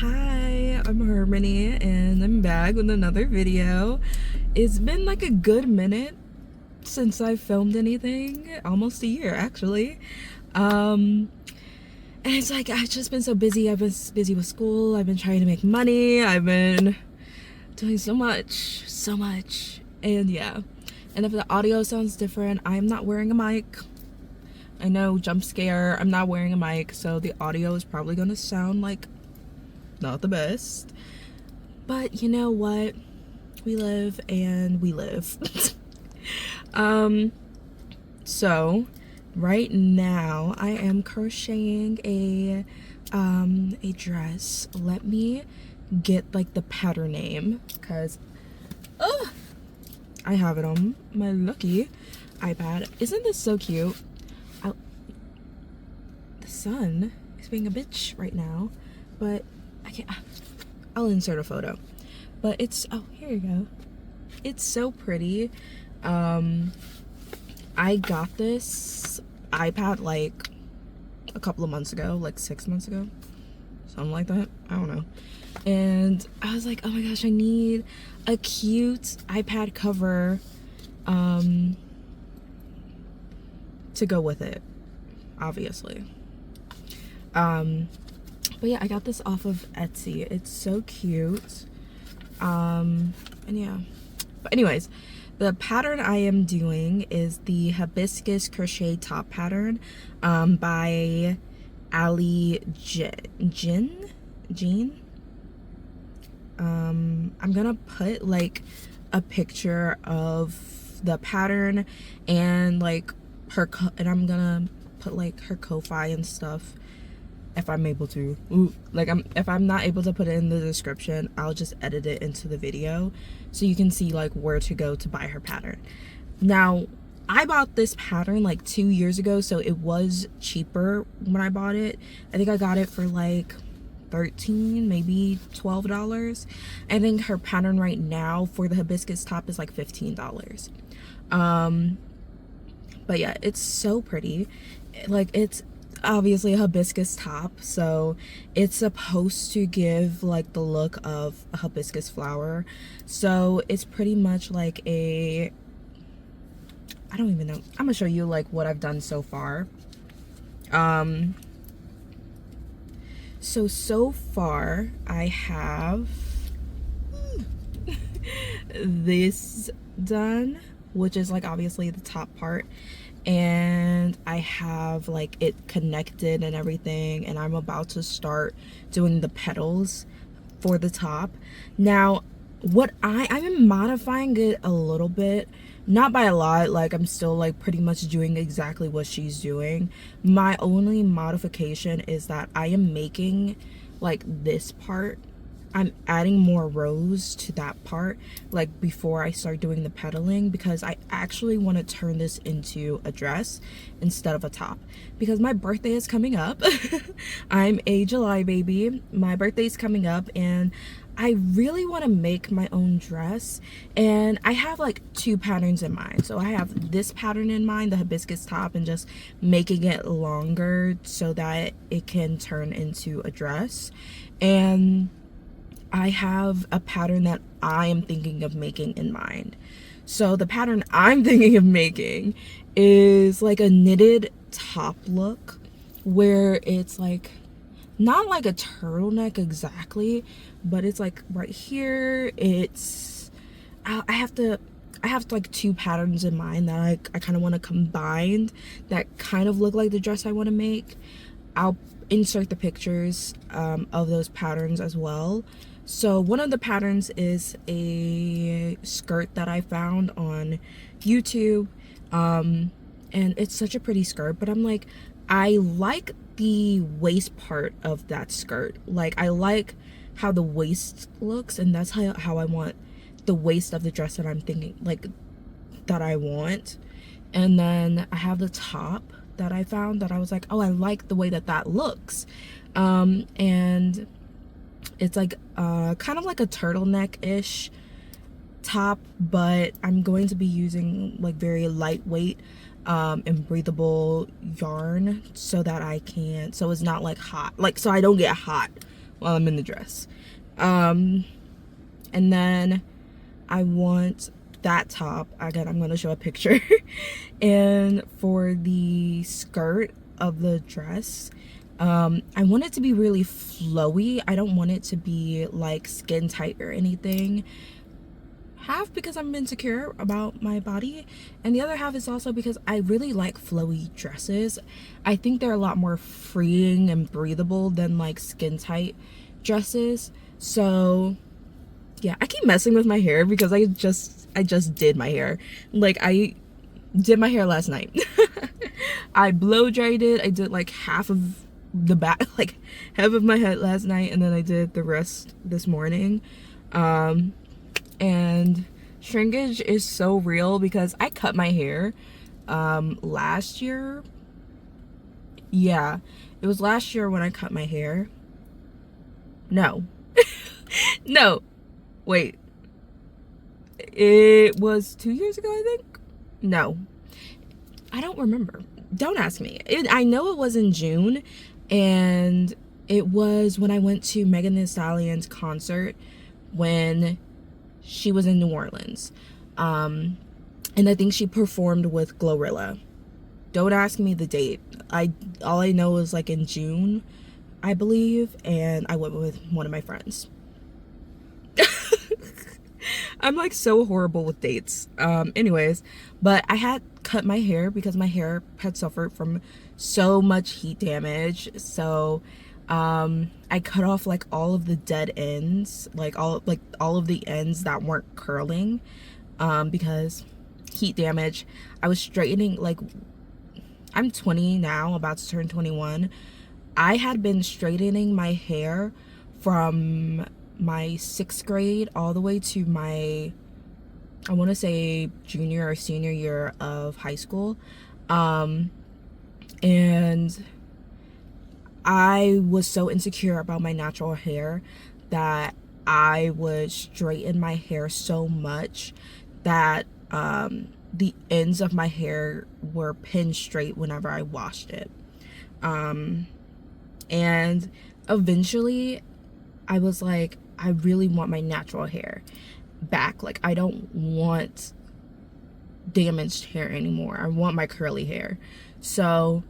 Hi, I'm Harmony and I'm back with another video. It's been like a good minute since I filmed anything, almost a year actually. And it's like I've just been so busy. I've been busy with school, I've been trying to make money, I've been doing so much. And yeah. And if the audio sounds different, I'm not wearing a mic. I know, jump scare, I'm not wearing a mic, so the audio is probably gonna sound like not the best, but you know what, we live and we live. So right now I am crocheting a dress. Let me get like the pattern name, because I have it on my lucky iPad. Isn't this so cute? The sun is being a bitch right now, but I can't. I'll insert a photo, but it's, oh, here you go. It's so pretty. I got this iPad like a couple of months ago, like 6 months ago, something like that. I don't know. And I was like, oh my gosh, I need a cute iPad cover to go with it, obviously. But yeah, I got this off of Etsy. It's so cute. And yeah. But anyways, the pattern I am doing is the hibiscus crochet top pattern by Ali Jean. I'm gonna put like a picture of the pattern and like and I'm gonna put like her Ko-fi and stuff if I'm able to. If I'm not able to put it in the description, I'll just edit it into the video so you can see like where to go to buy her pattern. Now, I bought this pattern like 2 years ago, so it was cheaper when I bought it. I think I got it for like $13, maybe $12. I think her pattern right now for the hibiscus top is like $15. But yeah, it's so pretty. Like, it's obviously a hibiscus top, so it's supposed to give like the look of a hibiscus flower. So it's pretty much like a, I don't even know, I'm gonna show you like what I've done so far. So far I have this done, which is like obviously the top part, and I have like it connected and everything, and I'm about to start doing the petals for the top. Now what I'm modifying it a little bit, not by a lot, like I'm still like pretty much doing exactly what she's doing. My only modification is that I am making like this part, I'm adding more rows to that part like before I start doing the petaling, because I actually want to turn this into a dress instead of a top, because my birthday is coming up. I'm a July baby. My birthday is coming up and I really want to make my own dress, and I have like 2 patterns in mind. So I have this pattern in mind, the hibiscus top, and just making it longer so that it can turn into a dress. And I have a pattern that I am thinking of making in mind. So the pattern I'm thinking of making is like a knitted top look, where it's like not like a turtleneck exactly, but it's like right here. It's I have like 2 patterns in mind that I kind of want to combine that kind of look like the dress I want to make. I'll insert the pictures of those patterns as well. So one of the patterns is a skirt that I found on YouTube, and it's such a pretty skirt, but I'm like, I like the waist part of that skirt. Like, I like how the waist looks, and that's how I want the waist of the dress that I'm thinking, like, that I want. And then I have the top that I found that I was like, oh, I like the way that looks. And it's like kind of like a turtleneck-ish top, but I'm going to be using like very lightweight and breathable yarn so that I can, so it's not like hot, like so I don't get hot while I'm in the dress. And then I want that top. Again, I'm going to show a picture. And for the skirt of the dress, I want it to be really flowy. I don't want it to be like skin tight or anything. Half because I'm insecure about my body, and the other half is also because I really like flowy dresses. I think they're a lot more freeing and breathable than like skin tight dresses. So yeah, I keep messing with my hair because I just did my hair. Like, I did my hair last night. I blow dried it. I did like half of the back, like half of my head last night, and then I did the rest this morning. And shrinkage is so real because I cut my hair last year. Yeah, it was last year when I cut my hair. No. No, wait, it was 2 years ago, I think. No, I don't remember. Don't ask me. I know it was in June, and it was when I went to Megan Thee Stallion's concert when she was in New Orleans. And I think she performed with Glorilla. Don't ask me the date. All I know is like in June, I believe, and I went with one of my friends. I'm like so horrible with dates. Anyways, but I had cut my hair because my hair had suffered from so much heat damage. So I cut off like all of the dead ends, like all of the ends that weren't curling, because heat damage. I was straightening, like, I'm 20 now, about to turn 21. I had been straightening my hair from my 6th grade all the way to my, I want to say, junior or senior year of high school. And I was so insecure about my natural hair that I would straighten my hair so much that the ends of my hair were pinned straight whenever I washed it. And eventually I was like, I really want my natural hair back. Like, I don't want damaged hair anymore. I want my curly hair. So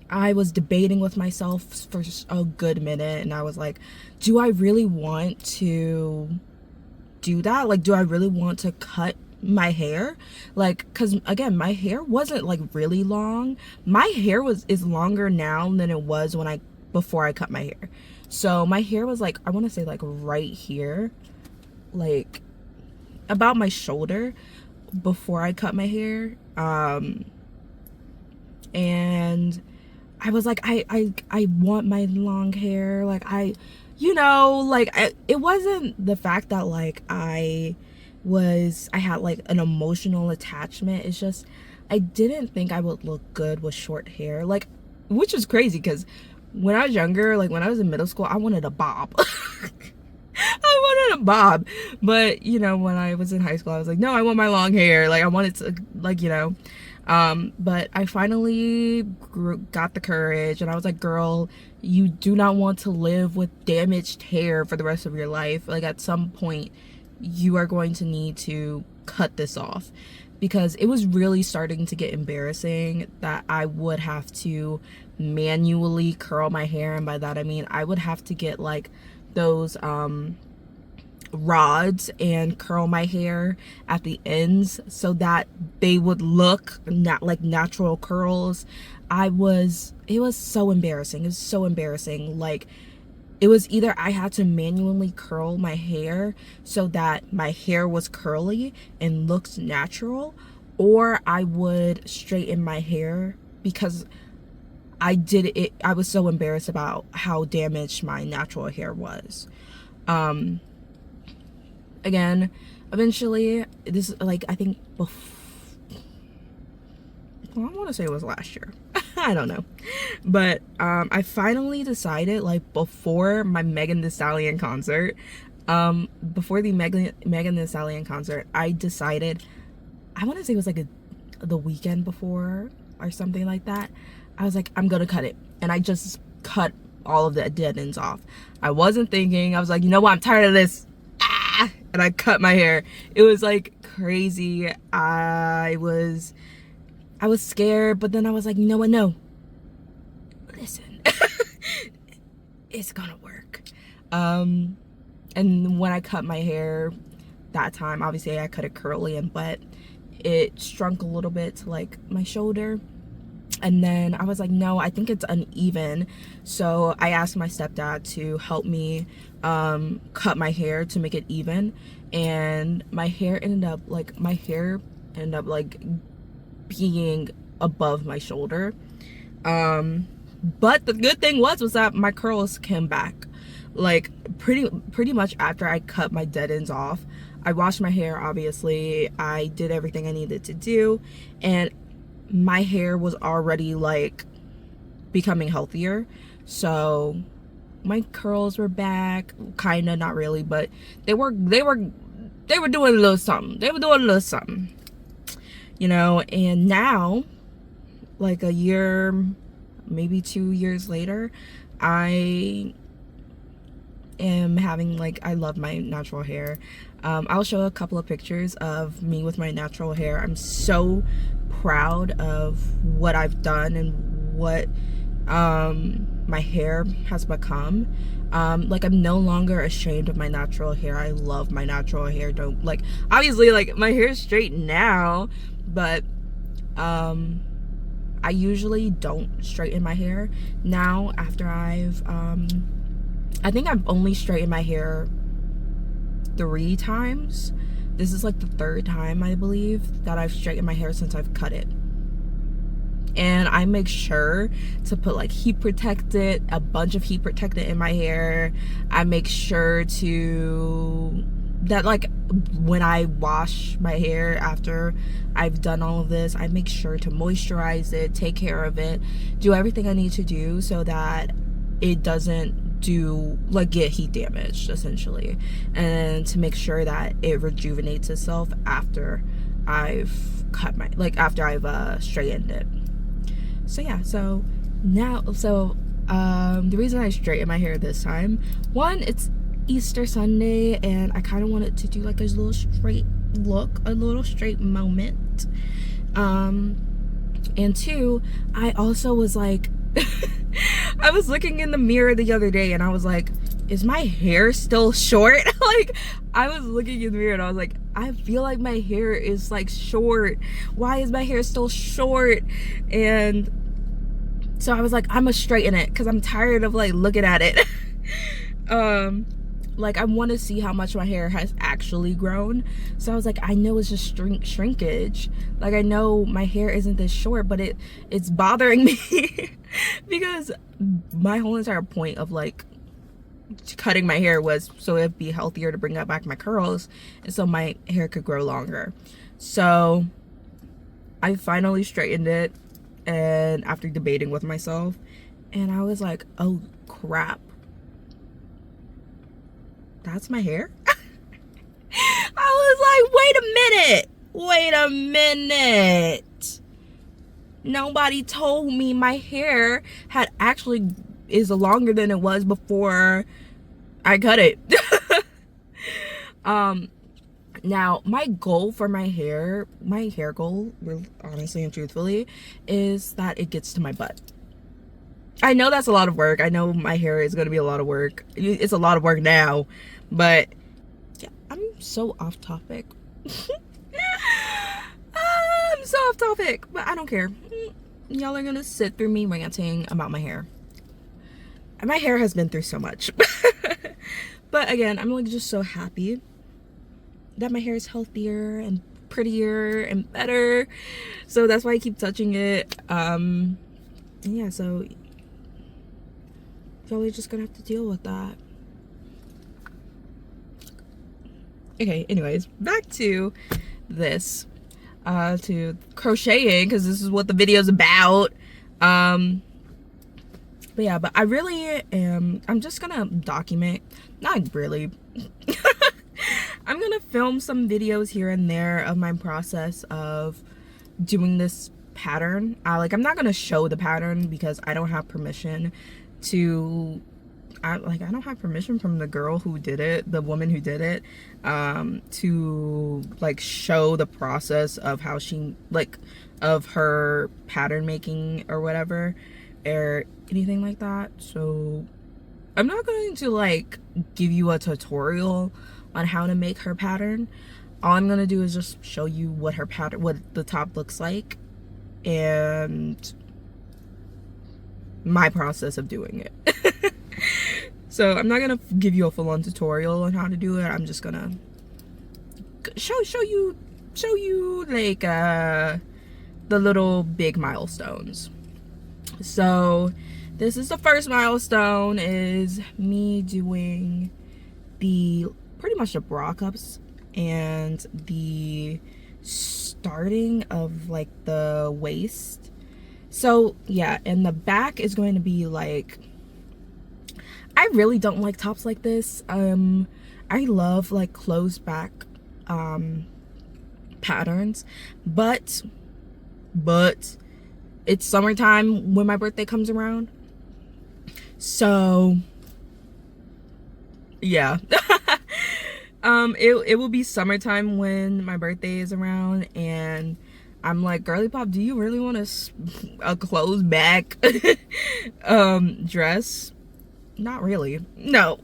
I was debating with myself for a good minute, and I was like, do I really want to do that? Like, do I really want to cut my hair? Like, because again, my hair wasn't like really long. My hair is longer now than it was before I cut my hair. So my hair was like, I want to say like right here, like about my shoulder before I cut my hair. And I was like, I want my long hair. Like, it wasn't the fact that like I had like an emotional attachment. It's just, I didn't think I would look good with short hair. Like, which is crazy because when I was younger, like when I was in middle school, I wanted a bob. I wanted a bob. But, when I was in high school, I was like, no, I want my long hair. Like, I wanted to, like, but I finally got the courage, and I was like, girl, you do not want to live with damaged hair for the rest of your life. Like, at some point, you are going to need to cut this off, because it was really starting to get embarrassing that I would have to manually curl my hair. And by that I mean I would have to get like those rods and curl my hair at the ends so that they would look not like natural curls. It was so embarrassing. It was so embarrassing. Like, it was either I had to manually curl my hair so that my hair was curly and looked natural, or I would straighten my hair because I was so embarrassed about how damaged my natural hair was. Again, eventually, this, like, I think I want to say it was last year. I don't know. But I finally decided, like, before my Megan Thee Stallion concert, before the Megan Thee Stallion concert, I decided, I want to say it was like the weekend before or something like that. I was like, I'm gonna cut it. And I just cut all of the dead ends off. I wasn't thinking. I was like, you know what, I'm tired of this. And I cut my hair. It was like crazy. I was scared, but then I was like, you know what, no, listen. It's gonna work. And when I cut my hair that time, obviously I cut it curly, but it shrunk a little bit to like my shoulder. And then I was like, no, I think it's uneven. So I asked my stepdad to help me cut my hair to make it even. And my hair ended up like being above my shoulder. But the good thing was that my curls came back. Like pretty much after I cut my dead ends off. I washed my hair, obviously. I did everything I needed to do. And my hair was already like becoming healthier. So my curls were back. Kinda, not really, but they were doing a little something. They were doing a little something. You know, and now, like a year, maybe 2 years later, I am having like, I love my natural hair. I'll show a couple of pictures of me with my natural hair. I'm so proud of what I've done and what my hair has become. Like, I'm no longer ashamed of my natural hair. I love my natural hair. Don't, like, obviously, like, my hair is straight now, but I usually don't straighten my hair now after I think I've only straightened my hair 3 times. This is like the 3rd time, I believe, that I've straightened my hair since I've cut it. And I make sure to put like heat protectant, a bunch of heat protectant in my hair. I make sure that like when I wash my hair after I've done all of this, I make sure to moisturize it, take care of it, do everything I need to do so that it doesn't get heat damaged, essentially, and to make sure that it rejuvenates itself after I've straightened it. So yeah, so now, the reason I straightened my hair this time, one, it's Easter Sunday and I kind of wanted to do like a little straight look, a little straight moment, and 2, I also was like I was looking in the mirror the other day and I was like, is my hair still short? Like, I was looking in the mirror and I was like, I feel like my hair is like short. Why is my hair still short? And so I was like, I'm gonna straighten it because I'm tired of like looking at it. Like, I want to see how much my hair has actually grown. So I was like, I know it's just shrinkage. Like, I know my hair isn't this short, but it's bothering me because my whole entire point of like cutting my hair was so it'd be healthier to bring back my curls and so my hair could grow longer. So I finally straightened it, and after debating with myself, and I was like, oh crap, that's my hair. I was like, wait a minute. Nobody told me my hair is longer than it was before I cut it. Now my goal for my hair goal, honestly and truthfully, is that it gets to my butt. I know that's a lot of work. I know my hair is going to be a lot of work. It's a lot of work now, but yeah, I'm so off topic. I'm so off topic, but I don't care. Y'all are going to sit through me ranting about my hair. And my hair has been through so much. But again, I'm like just so happy that my hair is healthier and prettier and better. So that's why I keep touching it. Yeah, so y'all are just gonna have to deal with that. Okay, anyways, back to this, to crocheting, because this is what the video's about. But yeah, but I really am, I'm just gonna document, not really. I'm gonna film some videos here and there of my process of doing this pattern. I'm not gonna show the pattern because I don't have permission to, I don't have permission from the girl who did it, the woman who did it, to like show the process of how she, like, of her pattern making or whatever, or anything like that. So I'm not going to like give you a tutorial on how to make her pattern. All I'm gonna do is just show you what her pattern, what the top looks like, and my process of doing it. So I'm not gonna give you a full-on tutorial on how to do it. I'm just gonna show you like the little big milestones. So this is the first milestone, is me doing the pretty much the bra cups and the starting of like the waist. So yeah, and the back is going to be like, I really don't like tops like this. I love like closed back patterns, but it's summertime when my birthday comes around, so yeah. It will be summertime when my birthday is around, and I'm like, girly pop, do you really want a closed back dress? Not really, no.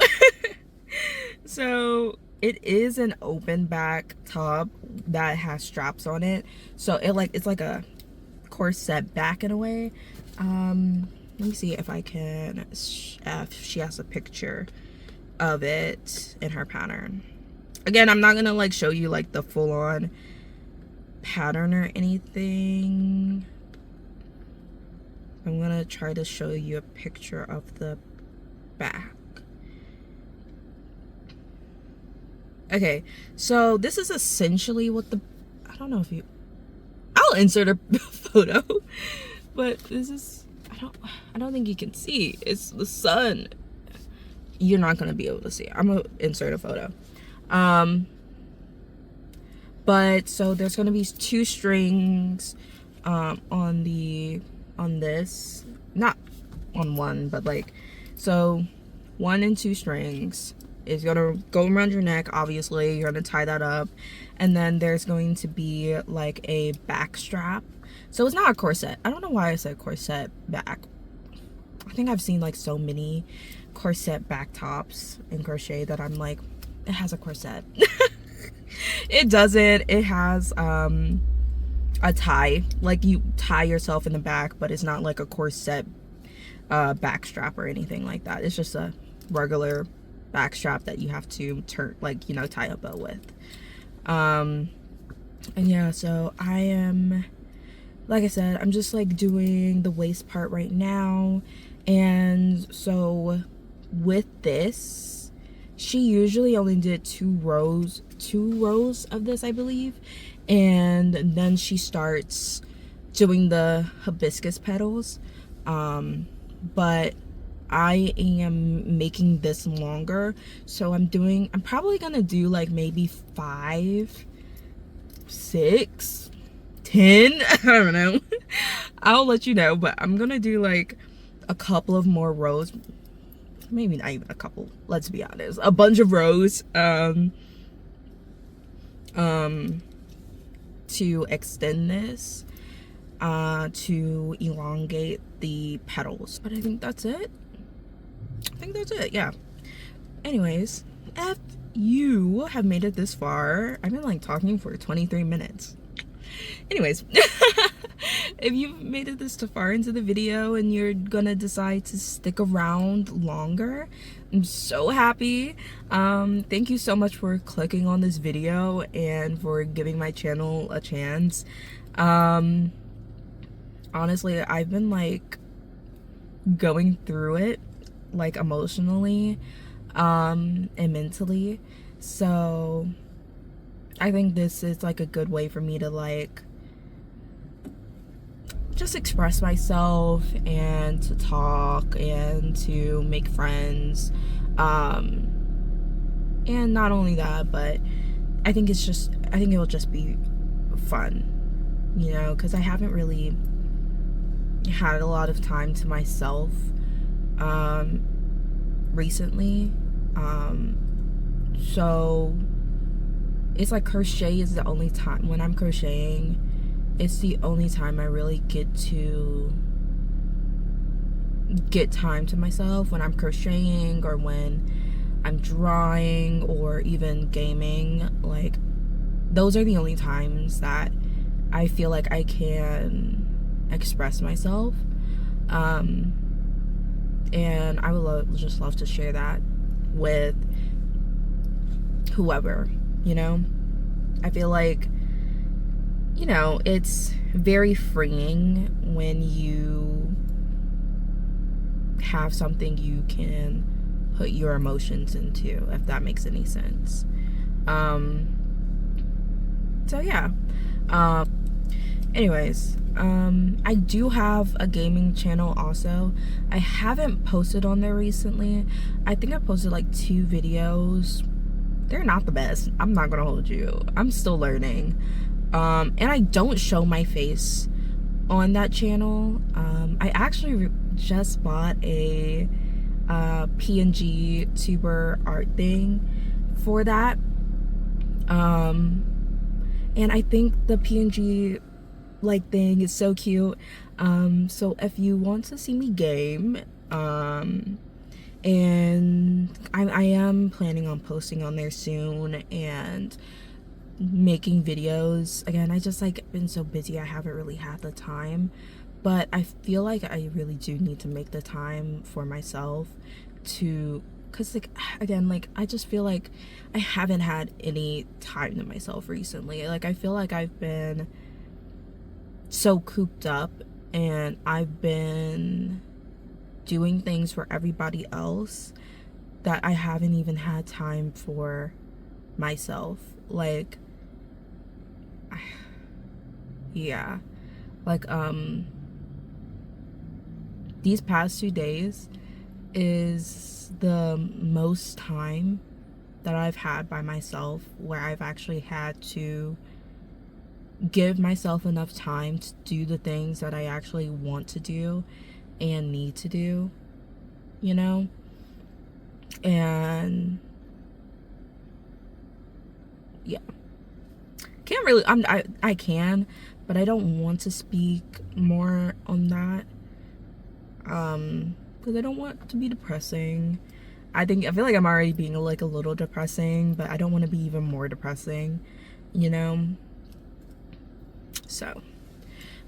So it is an open back top that has straps on it, so it's like a corset back in a way. Let me see if I can, if she has a picture of it in her pattern. Again, I'm not gonna like show you like the full-on pattern or anything. I'm gonna try to show you a picture of the back. Okay, so this is essentially what the, I don't know if you, I'll insert a photo, but this is, I don't think you can see, it's the sun. You're not gonna be able to see. I'm gonna insert a photo. But so there's gonna be 2 strings on this, not on one, but like, so 1 and 2 strings is gonna go around your neck. Obviously you're gonna tie that up, and then there's going to be like a back strap. So it's not a corset. I don't know why I said corset back. I think I've seen like so many corset back tops in crochet that I'm like, it has a corset. It doesn't. It has a tie, like you tie yourself in the back, but it's not like a corset back strap or anything like that. It's just a regular back strap that you have to turn, like, you know, tie a bow with. And yeah, so I am, like I said, I'm just like doing the waist part right now. And so with this, she usually only did 2 rows of this, I believe, and then she starts doing the hibiscus petals. But I am making this longer, so I'm probably gonna do like maybe 5, 6, 10, I don't know. I'll let you know, but I'm gonna do like a couple of more rows, maybe not even a couple, let's be honest, a bunch of rows to extend this, to elongate the petals. But I think that's it. Yeah. Anyways, if you have made it this far, I've been like talking for 23 minutes. Anyways, if you've made it this far into the video and you're gonna decide to stick around longer, I'm so happy. Thank you so much for clicking on this video and for giving my channel a chance. Honestly, I've been like going through it, like emotionally and mentally, so I think this is like a good way for me to like just express myself and to talk and to make friends, and not only that, but I think it will just be fun, you know, because I haven't really had a lot of time to myself recently. So it's like crochet is the only time when I'm crocheting, it's the only time I really get time to myself, when I'm crocheting or when I'm drawing or even gaming. Like, those are the only times that I feel like I can express myself. And I would just love to share that with whoever, you know? I feel like, you know, it's very freeing when you have something you can put your emotions into, if that makes any sense. So yeah. Anyways, I do have a gaming channel also. I haven't posted on there recently. I think I posted like 2 videos. They're not the best, I'm not gonna hold you. I'm still learning. And I don't show my face on that channel. I actually just bought a PNG tuber art thing for that. And I think the PNG like thing is so cute. So if you want to see me game, and I am planning on posting on there soon and making videos again. I just like been so busy, I haven't really had the time, but I feel like I really do need to make the time for myself to, because like again, like I just feel like I haven't had any time to myself recently. Like I feel like I've been so cooped up and I've been doing things for everybody else that I haven't even had time for myself. Like, yeah, like these past 2 days is the most time that I've had by myself where I've actually had to give myself enough time to do the things that I actually want to do and need to do, you know? And yeah, can't really, I can, but I don't want to speak more on that, because I don't want it to be depressing. I feel like I'm already being like a little depressing, but I don't want to be even more depressing, you know? So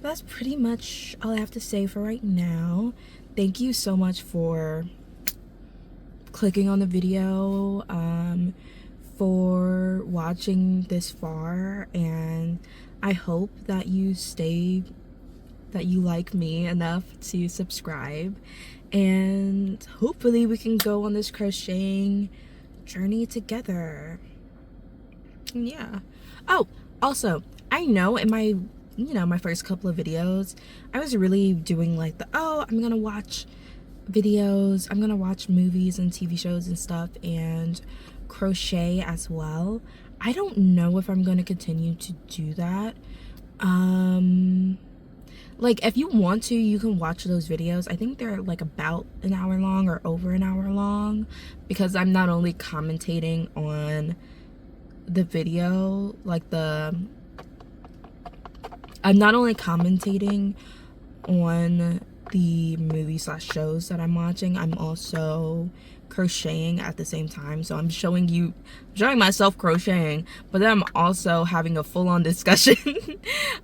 that's pretty much all I have to say for right now. Thank you so much for clicking on the video, for watching this far, and I hope that you like me enough to subscribe, and hopefully we can go on this crocheting journey together. Yeah. Oh, also, I know in my my first couple of videos, I was really doing like I'm gonna watch videos, I'm gonna watch movies and TV shows and stuff, and crochet as well. I don't know if I'm gonna continue to do that. Like, if you want to, you can watch those videos. I think they're like about an hour long or over an hour long, because I'm not only commentating on the video, like I'm not only commentating on the movie/shows that I'm watching, I'm also crocheting at the same time. So I'm showing myself crocheting, but then I'm also having a full-on discussion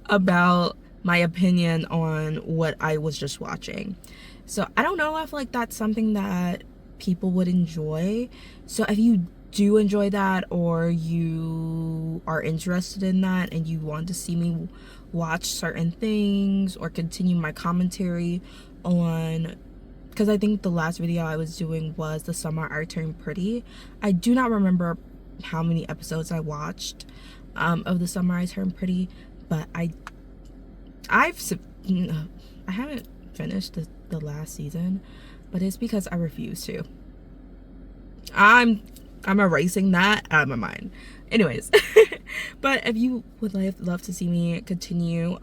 about my opinion on what I was just watching. So I don't know if like that's something that people would enjoy. So if you do enjoy that, or you are interested in that and you want to see me watch certain things or continue my commentary on, because I think the last video I was doing was The Summer I Turned Pretty. I do not remember how many episodes I watched of The Summer I Turned Pretty, but I haven't finished the last season, but it's because I refuse to. I'm erasing that out of my mind. Anyways, but if you would love to see me continue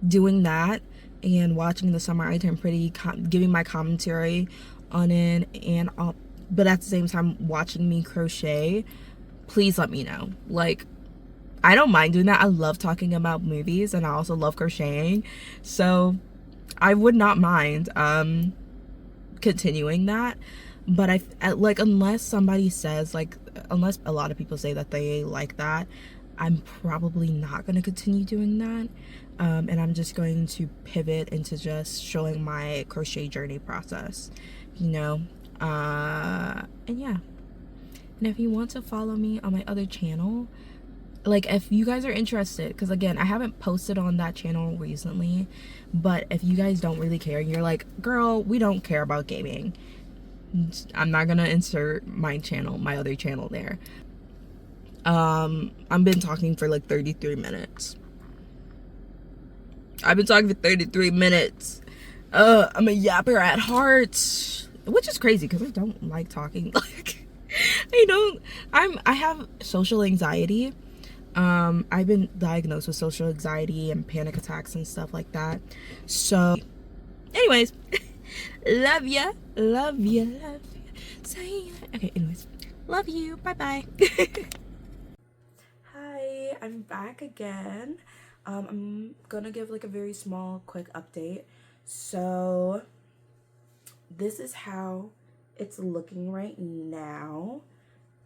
doing that and watching the Summer Item Pretty, giving my commentary on it, and but at the same time watching me crochet, please let me know. Like, I don't mind doing that. I love talking about movies, and I also love crocheting, so I would not mind continuing that. But like, unless somebody says, like, unless a lot of people say that they like that, I'm probably not going to continue doing that. And I'm just going to pivot into just showing my crochet journey process, you know. And yeah. And if you want to follow me on my other channel, like, if you guys are interested, because again, I haven't posted on that channel recently, but if you guys don't really care, you're like, girl, we don't care about gaming, I'm not gonna insert my other channel there. I've been talking for like 33 minutes. I'm a yapper at heart, which is crazy because I don't like talking. Like, I have social anxiety. I've been diagnosed with social anxiety and panic attacks and stuff like that. So anyways, love ya. Okay, anyways, love you. Bye bye. Hi, I'm back again. I'm gonna give like a very small quick update. So this is how it's looking right now.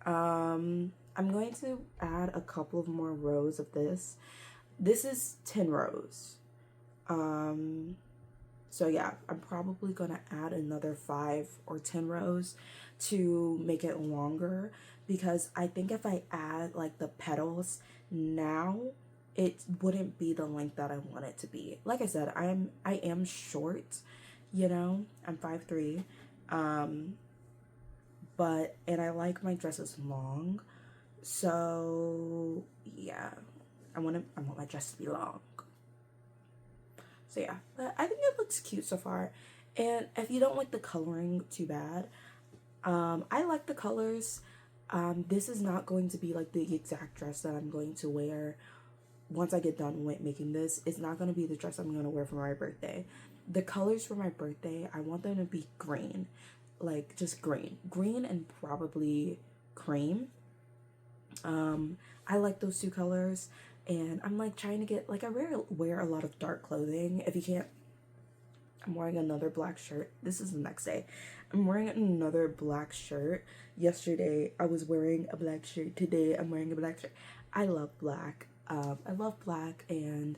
I'm going to add a couple of more rows of this. This is 10 rows. So yeah, I'm probably gonna add another 5 or 10 rows to make it longer, because I think if I add like the petals now, it wouldn't be the length that I want it to be. Like I said, I am short, you know, I'm 5'3", but, and I like my dresses long, so yeah, I want my dress to be long. So yeah, but I think it looks cute so far. And if you don't like the coloring, too bad. I like the colors. This is not going to be like the exact dress that I'm going to wear once I get done with making this. It's not going to be the dress I'm going to wear for my birthday. The colors for my birthday, I want them to be green. Like, just green and probably cream. I like those two colors, and I'm like trying to get, like, I wear a lot of dark clothing. If you can't, I'm wearing another black shirt. This is the next day. I'm wearing another black shirt. Yesterday I was wearing a black shirt. Today I'm wearing a black shirt. I love black. I love black, and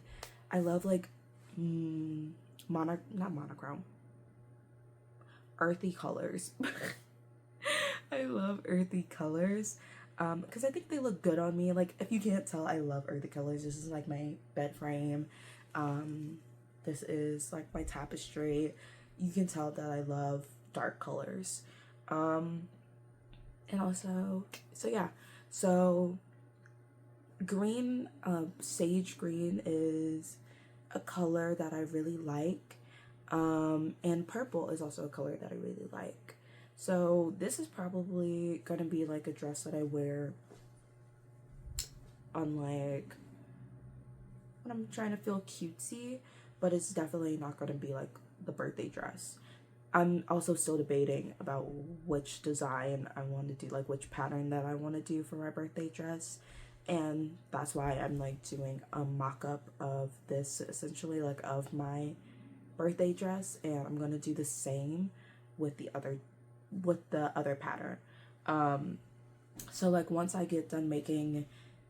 I love like not monochrome, earthy colors. I love earthy colors because I think they look good on me. Like, if you can't tell, I love earthy colors. This is like my bed frame. This is like my tapestry. You can tell that I love dark colors. And also, so yeah, so green, sage green is a color that I really like. And purple is also a color that I really like. So this is probably gonna be like a dress that I wear on like when I'm trying to feel cutesy, but it's definitely not gonna be like the birthday dress. I'm also still debating about which design I want to do, like which pattern that I want to do for my birthday dress. And that's why I'm like doing a mock-up of this, essentially, like of my birthday dress, and I'm gonna do the same with the other pattern. So like once I get done making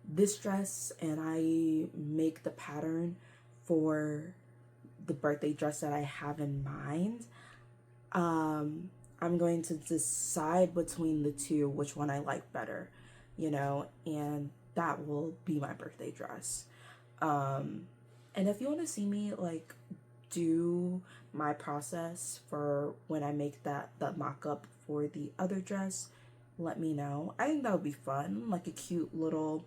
this dress and I make the pattern for the birthday dress that I have in mind, I'm going to decide between the two which one I like better, you know, and that will be my birthday dress. And if you want to see me like do my process for when I make the mock-up for the other dress, let me know. I think that would be fun, like a cute little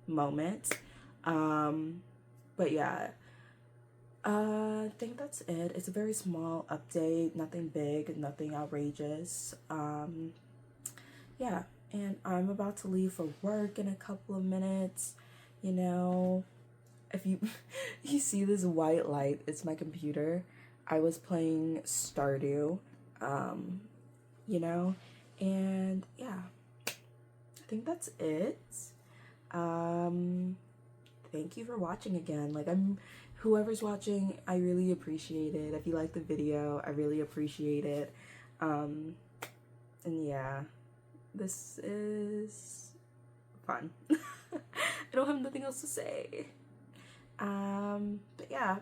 moment. But yeah, I think that's it. It's a very small update, nothing big, nothing outrageous. Yeah, and I'm about to leave for work in a couple of minutes, you know, if you you see this white light, it's my computer. I was playing Stardew, you know, and yeah, I think that's it. Thank you for watching again. Like, whoever's watching, I really appreciate it. If you like the video, I really appreciate it. And yeah, this is fun. I don't have nothing else to say. But yeah,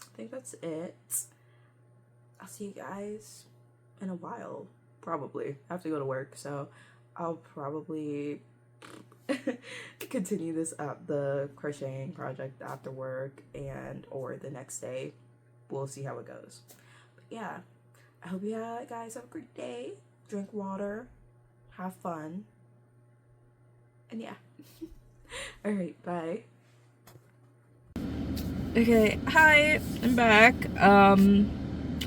I think that's it. I'll see you guys in a while, probably. I have to go to work, so I'll probably continue the crocheting project after work or the next day. We'll see how it goes. But yeah, I hope you guys have a great day. Drink water, have fun, and yeah. All right, bye. Okay, hi, I'm back. And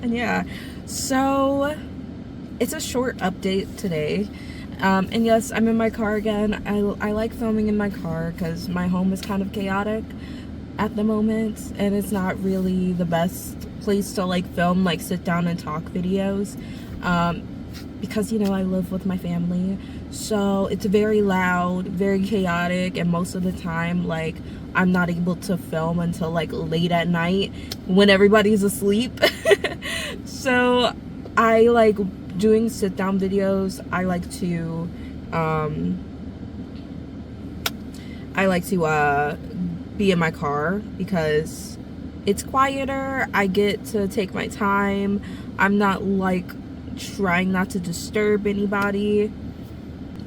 yeah, so it's a short update today. And yes, I'm in my car again. I like filming in my car because my home is kind of chaotic at the moment, and it's not really the best place to like film, like sit down and talk videos, because, you know, I live with my family, so it's very loud, very chaotic, and most of the time, like, I'm not able to film until like late at night when everybody's asleep. So I like doing sit down videos. I like to be in my car because it's quieter. I get to take my time. I'm not like trying not to disturb anybody.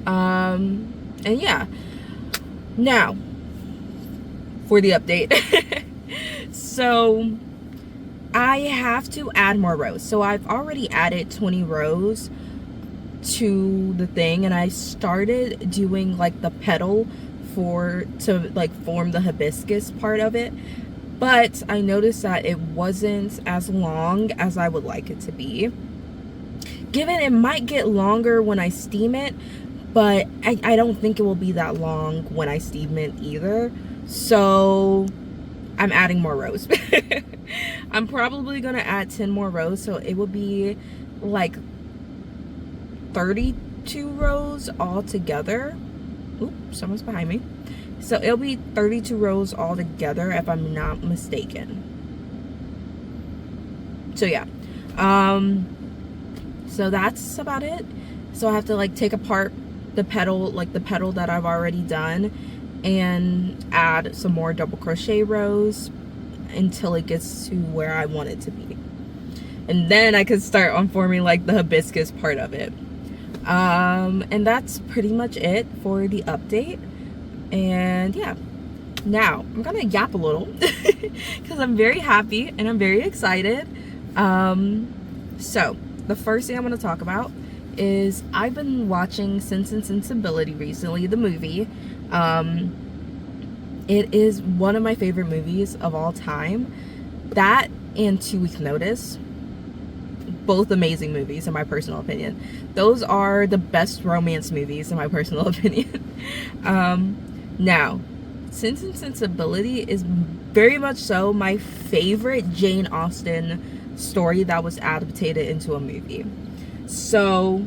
And yeah, now for the update. So I have to add more rows. So I've already added 20 rows to the thing, and I started doing like the petal to like form the hibiscus part of it, but I noticed that it wasn't as long as I would like it to be. Given it might get longer when I steam it, but I don't think it will be that long when I steam it either. So I'm adding more rows. I'm probably gonna add 10 more rows, so it will be like 32 rows all together. Oops, someone's behind me. So it'll be 32 rows all together if I'm not mistaken. So yeah, so that's about it. So I have to like take apart the petal, like the petal that I've already done, and add some more double crochet rows until it gets to where I want it to be, and then I can start on forming like the hibiscus part of it. And that's pretty much it for the update. And yeah, now I'm gonna yap a little because I'm very happy and I'm very excited. So the first thing I'm gonna talk about is I've been watching Sense and Sensibility recently, the movie. It is one of my favorite movies of all time. That and 2 Week Notice, both amazing movies in my personal opinion. Those are the best romance movies in my personal opinion. Now, Sense and Sensibility is very much so my favorite Jane Austen story that was adapted into a movie. So,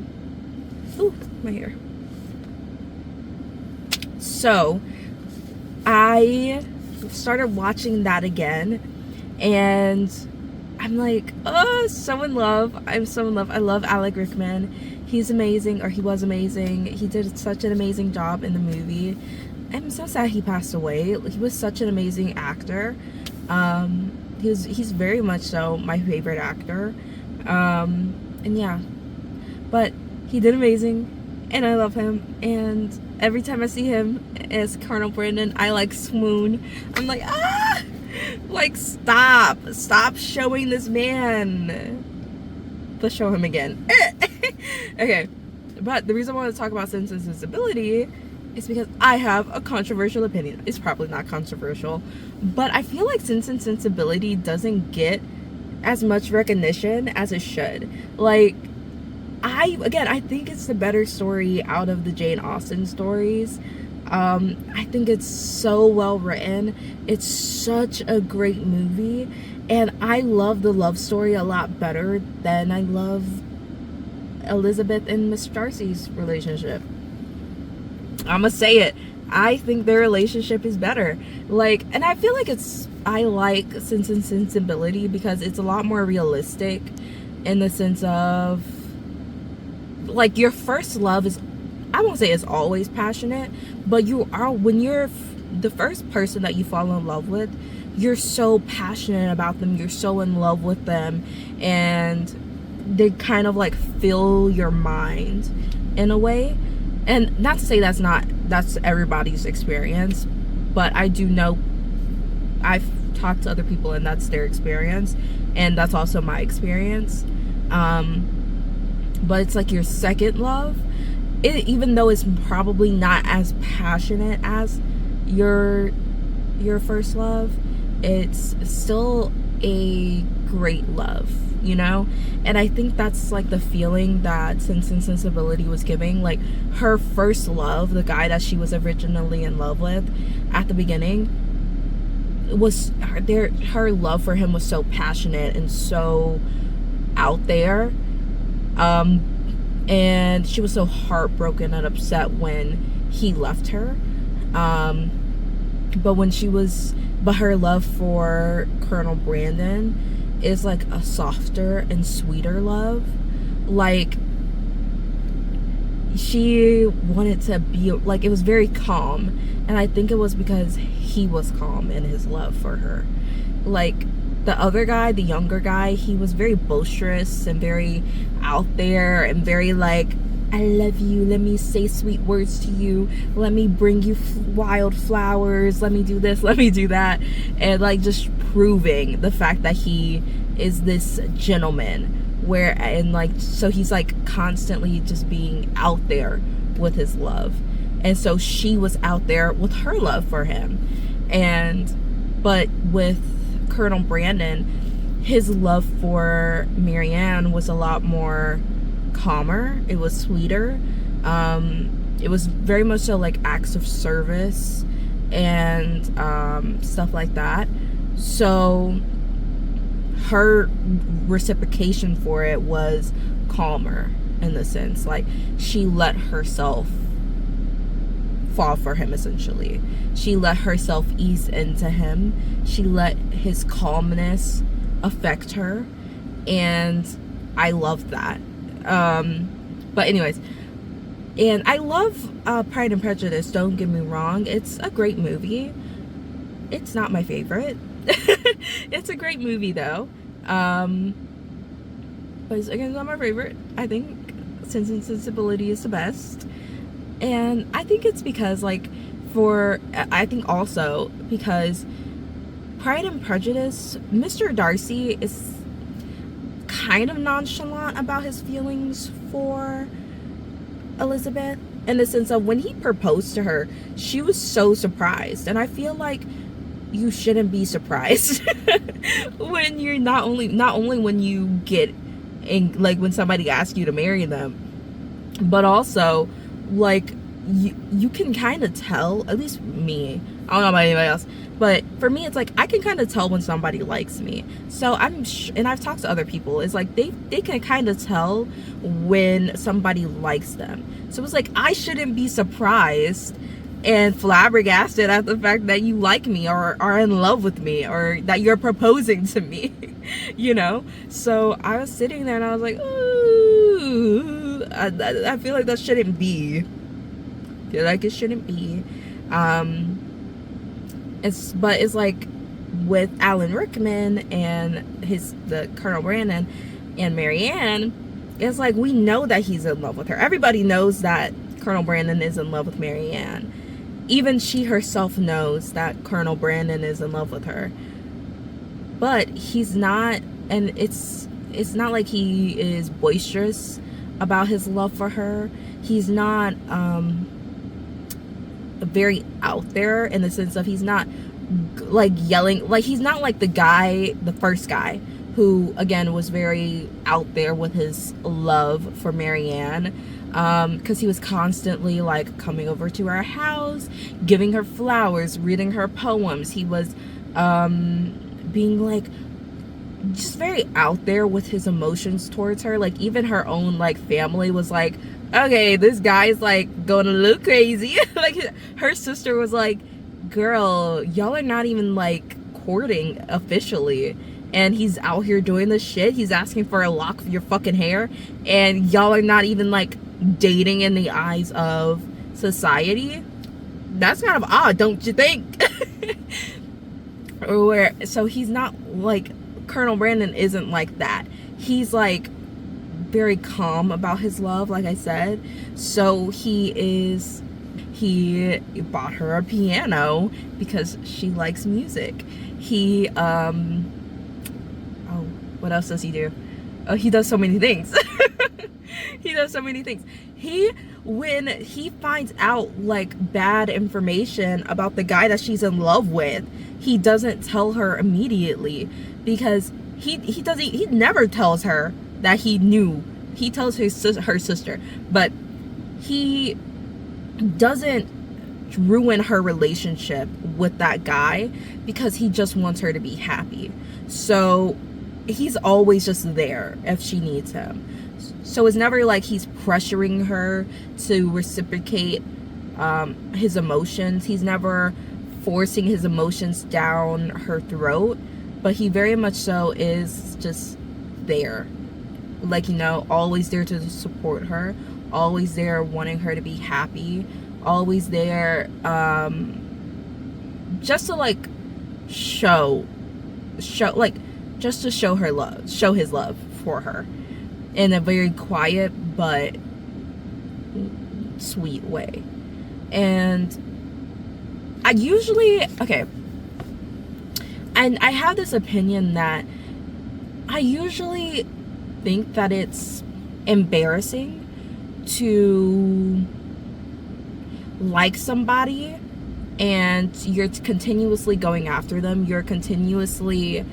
ooh, my hair. So, I started watching that again, and I'm like, oh, so in love. I'm so in love. I love Alec Rickman. He's amazing, or he was amazing. He did such an amazing job in the movie. I'm so sad he passed away. He was such an amazing actor. He's very much so my favorite actor. And yeah, but he did amazing, and I love him, and every time I see him as Colonel Brandon, I like swoon. I'm like, ah, like stop showing this man. Let's show him again. Okay, but the reason I want to talk about Sense and Sensibility is because I have a controversial opinion. It's probably not controversial, but I feel like Sense and Sensibility doesn't get as much recognition as it should. Like, I think it's the better story out of the Jane Austen stories, I think it's so well written. It's such a great movie, and I love the love story a lot better than I love Elizabeth and Miss Darcy's relationship. I'ma say it. I think their relationship is better. Like, and I feel like I like Sense and Sensibility because it's a lot more realistic in the sense of, like, your first love is, I won't say it's always passionate, but when you're the first person that you fall in love with, you're so passionate about them, you're so in love with them, and they kind of like fill your mind in a way. And not to say that's everybody's experience, but I do know, I've talked to other people and that's their experience, and that's also my experience. But it's like your second love, even though it's probably not as passionate as your first love, it's still a great love, you know? And I think that's like the feeling that Sense and Sensibility was giving. Like, her first love, the guy that she was originally in love with at the beginning, was her love for him was so passionate and so out there, and she was so heartbroken and upset when he left her, but her love for Colonel Brandon is like a softer and sweeter love. Like, she wanted to be like, it was very calm, and I think it was because he was calm in his love for her. Like, the other guy, the younger guy, he was very boisterous and very out there and very like, I love you, let me say sweet words to you, let me bring you wild flowers, let me do this, let me do that, and like just proving the fact that he is this gentleman, so he's like constantly just being out there with his love. And so she was out there with her love for him. But with Colonel Brandon, his love for Marianne was a lot more calmer. It was sweeter. It was very much so like acts of service and stuff like that. So her reciprocation for it was calmer, in the sense like she let herself fall for him. Essentially, she let herself ease into him. She let his calmness affect her, and I love that. But anyways, and I love Pride and Prejudice, don't get me wrong. It's a great movie. It's not my favorite. It's a great movie though, but it's, again, not my favorite. I think Sense and Sensibility is the best, and I think it's because I think also because Pride and Prejudice, Mr. Darcy is kind of nonchalant about his feelings for Elizabeth, in the sense of when he proposed to her, she was so surprised, and I feel like you shouldn't be surprised when you're not only when you get in, like when somebody asks you to marry them, but also like you can kind of tell, at least me, I don't know about anybody else, but for me it's like I can kind of tell when somebody likes me. So and I've talked to other people, it's like they can kind of tell when somebody likes them. So it's like I shouldn't be surprised and flabbergasted at the fact that you like me or are in love with me or that you're proposing to me, you know? So I was sitting there and I was like, ooh, I feel like that shouldn't be. I feel like it shouldn't be. It's like with Alan Rickman and the Colonel Brandon and Marianne, it's like we know that he's in love with her. Everybody knows that Colonel Brandon is in love with Marianne. Even she herself knows that Colonel Brandon is in love with her. But he's not, and it's not like he is boisterous about his love for her. He's not very out there, in the sense of he's not like yelling, like he's not like the first guy who again was very out there with his love for Marianne. because he was constantly like coming over to our house, giving her flowers, reading her poems. He was being like just very out there with his emotions towards her. Like even her own like family was like, okay, this guy's like going a little crazy. Like her sister was like, girl, y'all are not even like courting officially, and he's out here doing this shit. He's asking for a lock of your fucking hair, and y'all are not even like dating in the eyes of society. That's kind of odd, don't you think? So he's not like, Colonel Brandon isn't like that. He's like very calm about his love, like I said. So he bought her a piano because she likes music. He what else does he do? Oh, he does so many things. He does so many things. When he finds out like bad information about the guy that she's in love with, he doesn't tell her immediately, because he never tells her that he knew. He tells her sister, but he doesn't ruin her relationship with that guy because he just wants her to be happy. So he's always just there if she needs him. So it's never like he's pressuring her to reciprocate his emotions. He's never forcing his emotions down her throat, but he very much so is just there, like, you know, always there to support her, always there wanting her to be happy, always there just to like show like just to show her love, show his love for her in a very quiet but sweet way. And I usually, okay, and I have this opinion that I usually think that it's embarrassing to like somebody and you're continuously going after them, you're continuously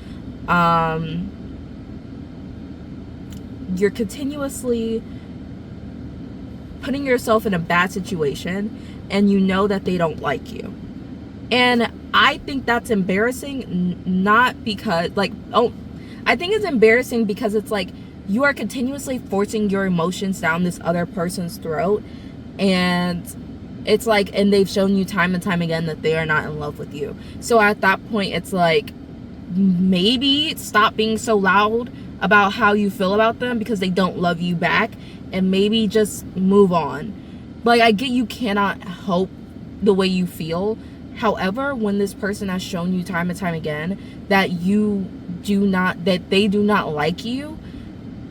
putting yourself in a bad situation, and you know that they don't like you. And I think that's embarrassing, not because like, I think it's embarrassing because it's like you are continuously forcing your emotions down this other person's throat, and it's like, and they've shown you time and time again that they are not in love with you. So at that point, it's like, maybe stop being so loud about how you feel about them because they don't love you back, and maybe just move on. Like, I get you cannot help the way you feel. However, when this person has shown you time and time again that they do not like you,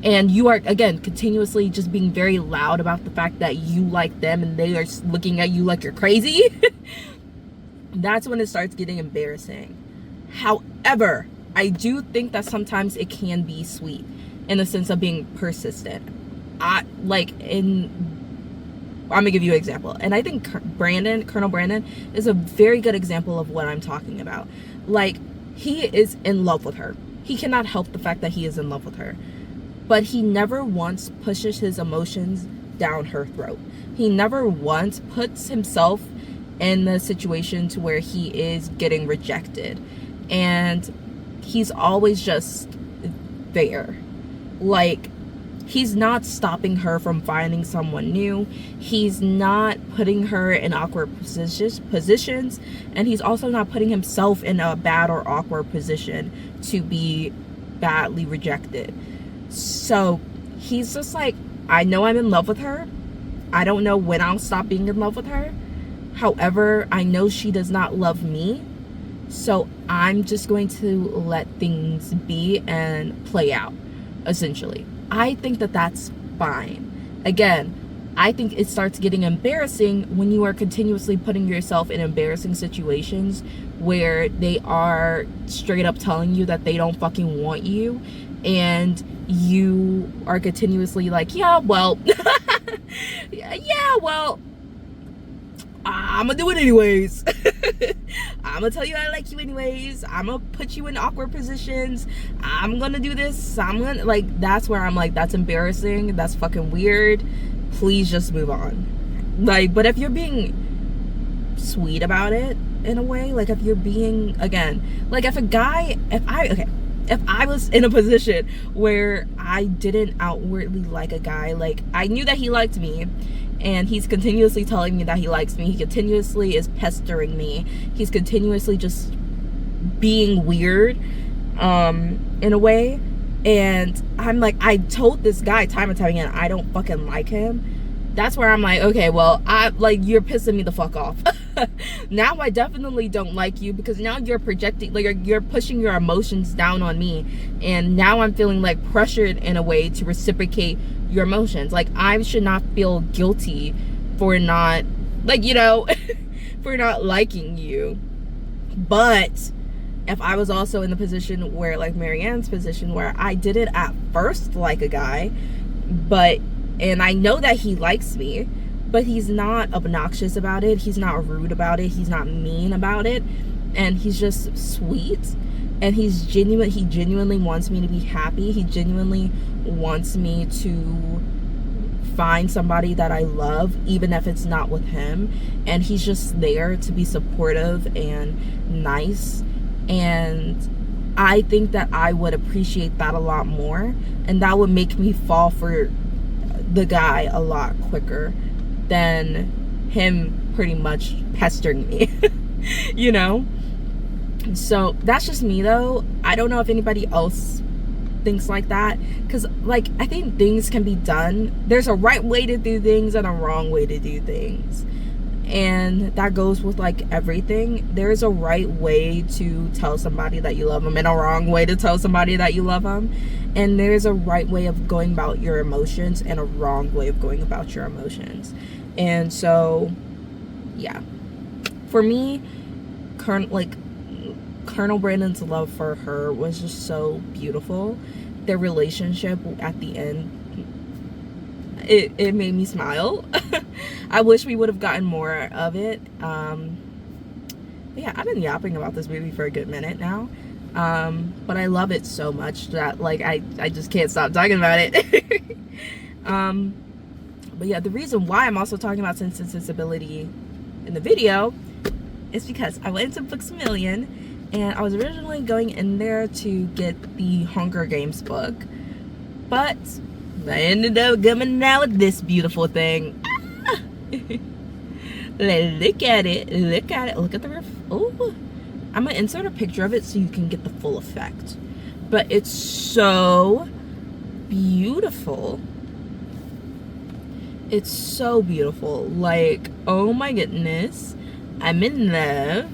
and you are, again, continuously just being very loud about the fact that you like them and they are looking at you like you're crazy, that's when it starts getting embarrassing. However, I do think that sometimes it can be sweet in the sense of being persistent. I'm gonna give you an example, and I think Colonel Brandon is a very good example of what I'm talking about. Like, he is in love with her. He cannot help the fact that he is in love with her, but he never once pushes his emotions down her throat. He never once puts himself in the situation to where he is getting rejected, and he's always just there. Like, he's not stopping her from finding someone new. He's not putting her in awkward positions. And he's also not putting himself in a bad or awkward position to be badly rejected. So he's just like, I know I'm in love with her. I don't know when I'll stop being in love with her. However, I know she does not love me. So I'm just going to let things be and play out, essentially. I think that that's fine. Again, I think it starts getting embarrassing when you are continuously putting yourself in embarrassing situations where they are straight up telling you that they don't fucking want you, and you are continuously like, yeah, well, I'm gonna do it anyways. I'm gonna tell you I like you anyways. I'm gonna put you in awkward positions. I'm gonna do this. I'm gonna, like, that's where I'm like, that's embarrassing. That's fucking weird. please just move on. Like, but if you're being sweet about it in a way, like if you're being, again, like if I was in a position where I didn't outwardly like a guy, like I knew that he liked me and he's continuously telling me that he likes me, he continuously is pestering me, he's continuously just being weird in a way, and I'm like, I told this guy time and time again I don't fucking like him. That's where I'm like, okay, well, you're pissing me the fuck off. Now I definitely don't like you, because now you're projecting, like you're pushing your emotions down on me, and now I'm feeling like pressured in a way to reciprocate your emotions. Like I should not feel guilty for not, like, you know, for not liking you. But if I was also in the position where, like Marianne's position, where I didn't at first like a guy, and I know that he likes me, but he's not obnoxious about it, he's not rude about it, he's not mean about it, and he's just sweet, and he genuinely wants me to be happy, he genuinely wants me to find somebody that I love, even if it's not with him, and he's just there to be supportive and nice, and I think that I would appreciate that a lot more, and that would make me fall for the guy a lot quicker than him pretty much pestering me. You know? So that's just me though. I don't know if anybody else thinks like that, because like I think things can be done. There's a right way to do things and a wrong way to do things, and that goes with like everything. There's a right way to tell somebody that you love them and a wrong way to tell somebody that you love them, and there's a right way of going about your emotions and a wrong way of going about your emotions. And so yeah, for me, Colonel Brandon's love for her was just so beautiful. Their relationship at the end, it made me smile. I wish we would have gotten more of it. But yeah, I've been yapping about this movie for a good minute now. But I love it so much that like I just can't stop talking about it. But yeah, the reason why I'm also talking about Sense and Sensibility in the video is because I went to Books A Million, and I was originally going in there to get the Hunger Games book, but I ended up coming out with this beautiful thing. Look at it, look at the oh, I'm gonna insert a picture of it so you can get the full effect. But it's so beautiful. It's so beautiful. Like, oh my goodness, I'm in love.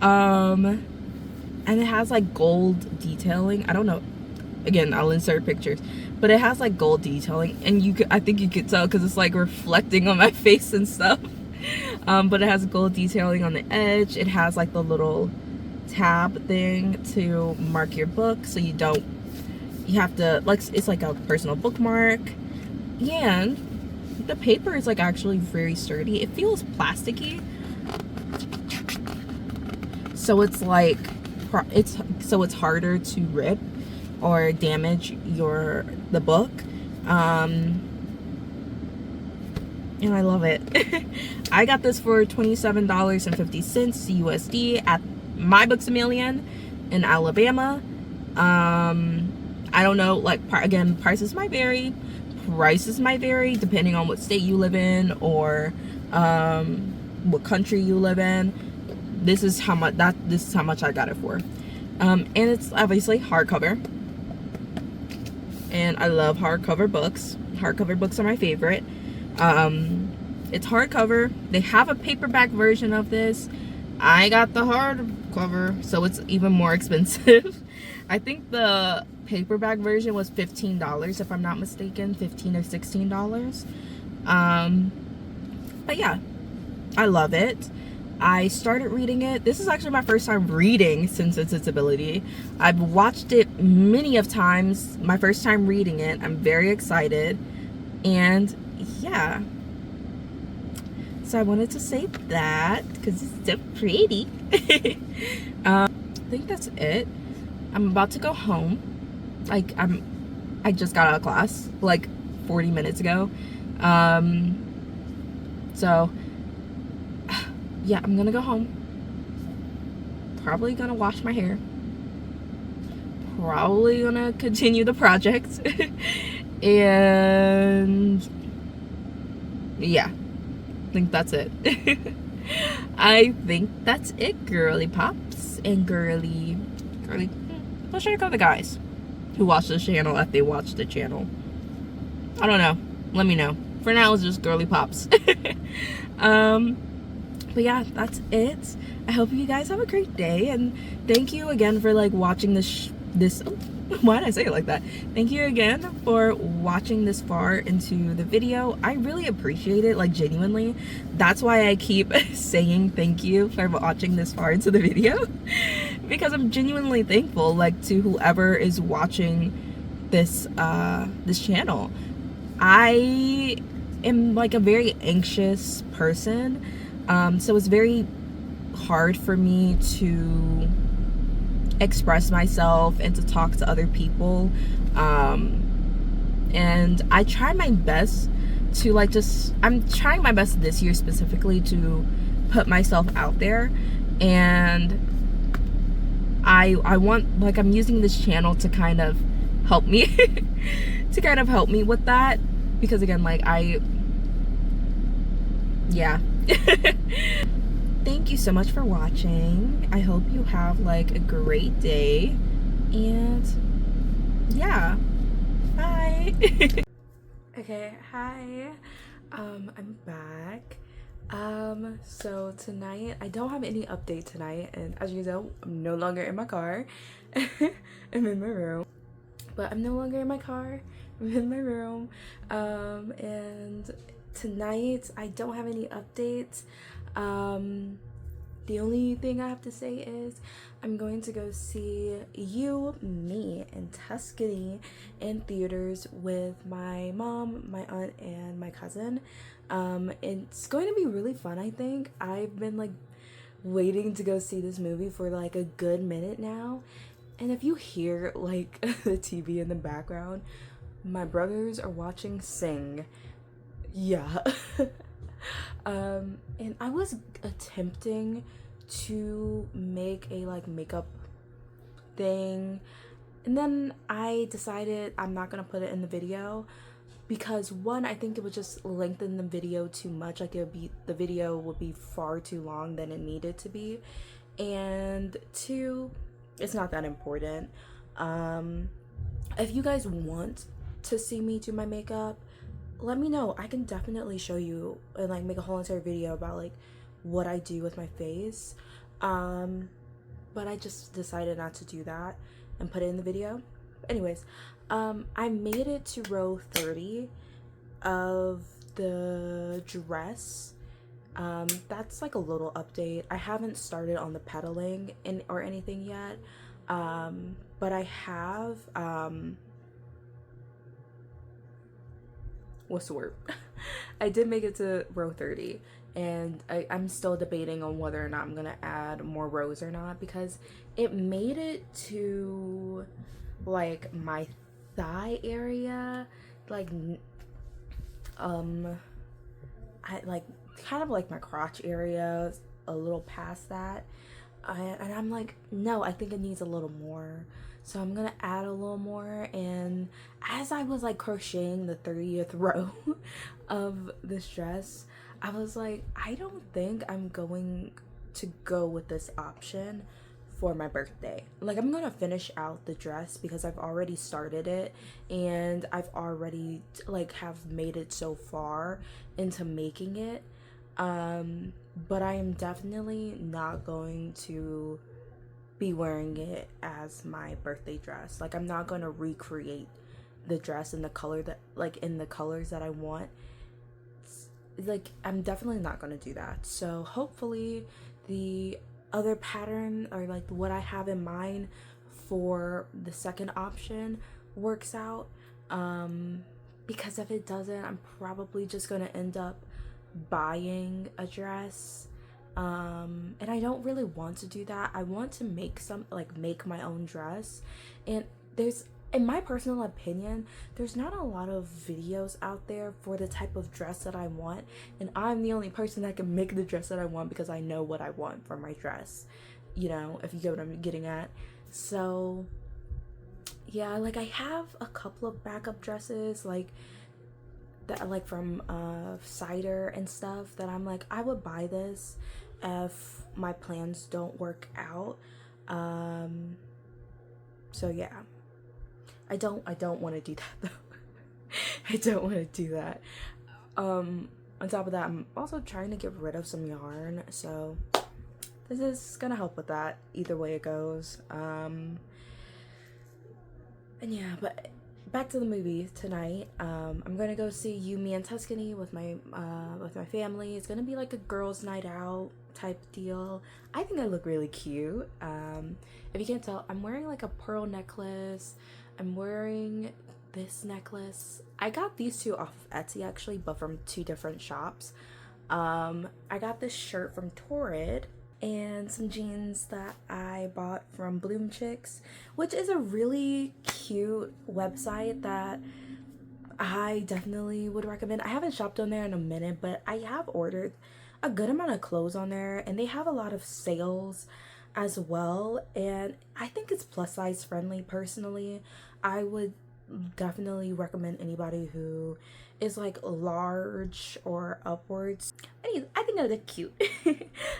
And it has like gold detailing. I don't know, again, I'll insert pictures, but it has like gold detailing, and I think you could tell because it's like reflecting on my face and stuff. But it has gold detailing on the edge. It has like the little tab thing to mark your book, so you have to, like, it's like a personal bookmark. And the paper is like actually very sturdy. It feels plasticky, so it's like it's harder to rip or damage the book. And I love it. I got this for $27.50 USD at my Books A Million in Alabama. I don't know, like, again, prices might vary depending on what state you live in or what country you live in. This is how much I got it for. And it's obviously hardcover, and I love hardcover books. Hardcover books are my favorite. It's hardcover. They have a paperback version of this. I got the hardcover, so it's even more expensive. I think the paperback version was $15 if I'm not mistaken, $15 or $16. But yeah, I love it. I started reading it. This is actually my first time reading Sense and Sensibility. I've watched it many of times. My first time reading it. I'm very excited. And yeah. So I wanted to say that because it's so pretty. I think that's it. I'm about to go home. Like, I just got out of class like 40 minutes ago. So yeah, I'm gonna go home, probably gonna wash my hair, probably gonna continue the project. And yeah, I think that's it. I think that's it, girly pops and girly, what should I call the guys who watch this channel if they watch the channel? I don't know. Let me know. For now, it's just girly pops. But yeah, that's it. I hope you guys have a great day, and thank you again for like watching this why did I say it like that? Thank you again for watching this far into the video. I really appreciate it, like genuinely. That's why I keep saying thank you for watching this far into the video, because I'm genuinely thankful, like, to whoever is watching this this channel. I am like a very anxious person, so it's very hard for me to express myself and to talk to other people, and I try my best to like I'm trying my best this year specifically to put myself out there, and I want, like, I'm using this channel to kind of help me to kind of help me with that, because again, like, yeah. Thank you so much for watching. I hope you have like a great day, and yeah, bye. Okay, hi. I'm back. So tonight I don't have any update tonight, and as you know, I'm no longer in my car. I'm in my room, but I'm no longer in my car. I'm in my room. And tonight I don't have any updates. The only thing I have to say is I'm going to go see You, Me in Tuscany in theaters with my mom, my aunt, and my cousin. It's going to be really fun, I think. I've been like waiting to go see this movie for like a good minute now. And if you hear like the TV in the background, my brothers are watching Sing. Yeah. And I was attempting to make a like makeup thing, and then I decided I'm not gonna put it in the video because, one, I think it would just lengthen the video too much. Like, the video would be far too long than it needed to be, and two, it's not that important. If you guys want to see me do my makeup, let me know. I can definitely show you and like make a whole entire video about like what I do with my face. But I just decided not to do that and put it in the video. Anyways, I made it to row 30 of the dress. That's like a little update. I haven't started on the pedaling or anything yet. But I have what's the word? I did make it to row 30, and I'm still debating on whether or not I'm gonna add more rows or not, because it made it to like my thigh area, like I like kind of like my crotch area, a little past that, and I'm like, no, I think it needs a little more. So I'm gonna add a little more. And as I was like crocheting the 30th row of this dress, I was like, I don't think I'm going to go with this option for my birthday. Like, I'm gonna finish out the dress because I've already started it, and I've already like have made it so far into making it. But I am definitely not going to be wearing it as my birthday dress. Like, I'm not gonna recreate the dress in the color that, like, in the colors that I want. Like, I'm definitely not gonna do that. So hopefully the other pattern, or like what I have in mind for the second option, works out. Because if it doesn't, I'm probably just gonna end up buying a dress. And I don't really want to do that. I want to make make my own dress, and in my personal opinion, there's not a lot of videos out there for the type of dress that I want, and I'm the only person that can make the dress that I want because I know what I want for my dress, you know, if you get what I'm getting at. So yeah, like I have a couple of backup dresses like that, like from cider and stuff, that I'm like, I would buy this if my plans don't work out. So yeah, I don't want to do that though. I don't want to do that. On top of that, I'm also trying to get rid of some yarn, so this is gonna help with that either way it goes. And yeah, but back to the movie tonight. I'm gonna go see You, Me, and Tuscany with my family. It's gonna be like a girls' night out type deal. I think I look really cute. If you can't tell, I'm wearing like a pearl necklace. I'm wearing this necklace. I got these two off of Etsy actually, but from two different shops. I got this shirt from Torrid and some jeans that I bought from Bloom Chicks, which is a really cute website that I definitely would recommend. I haven't shopped on there in a minute, but I have ordered a good amount of clothes on there, and they have a lot of sales as well, and I think it's plus size friendly. Personally, I would definitely recommend anybody who is like large or upwards. I think I look cute.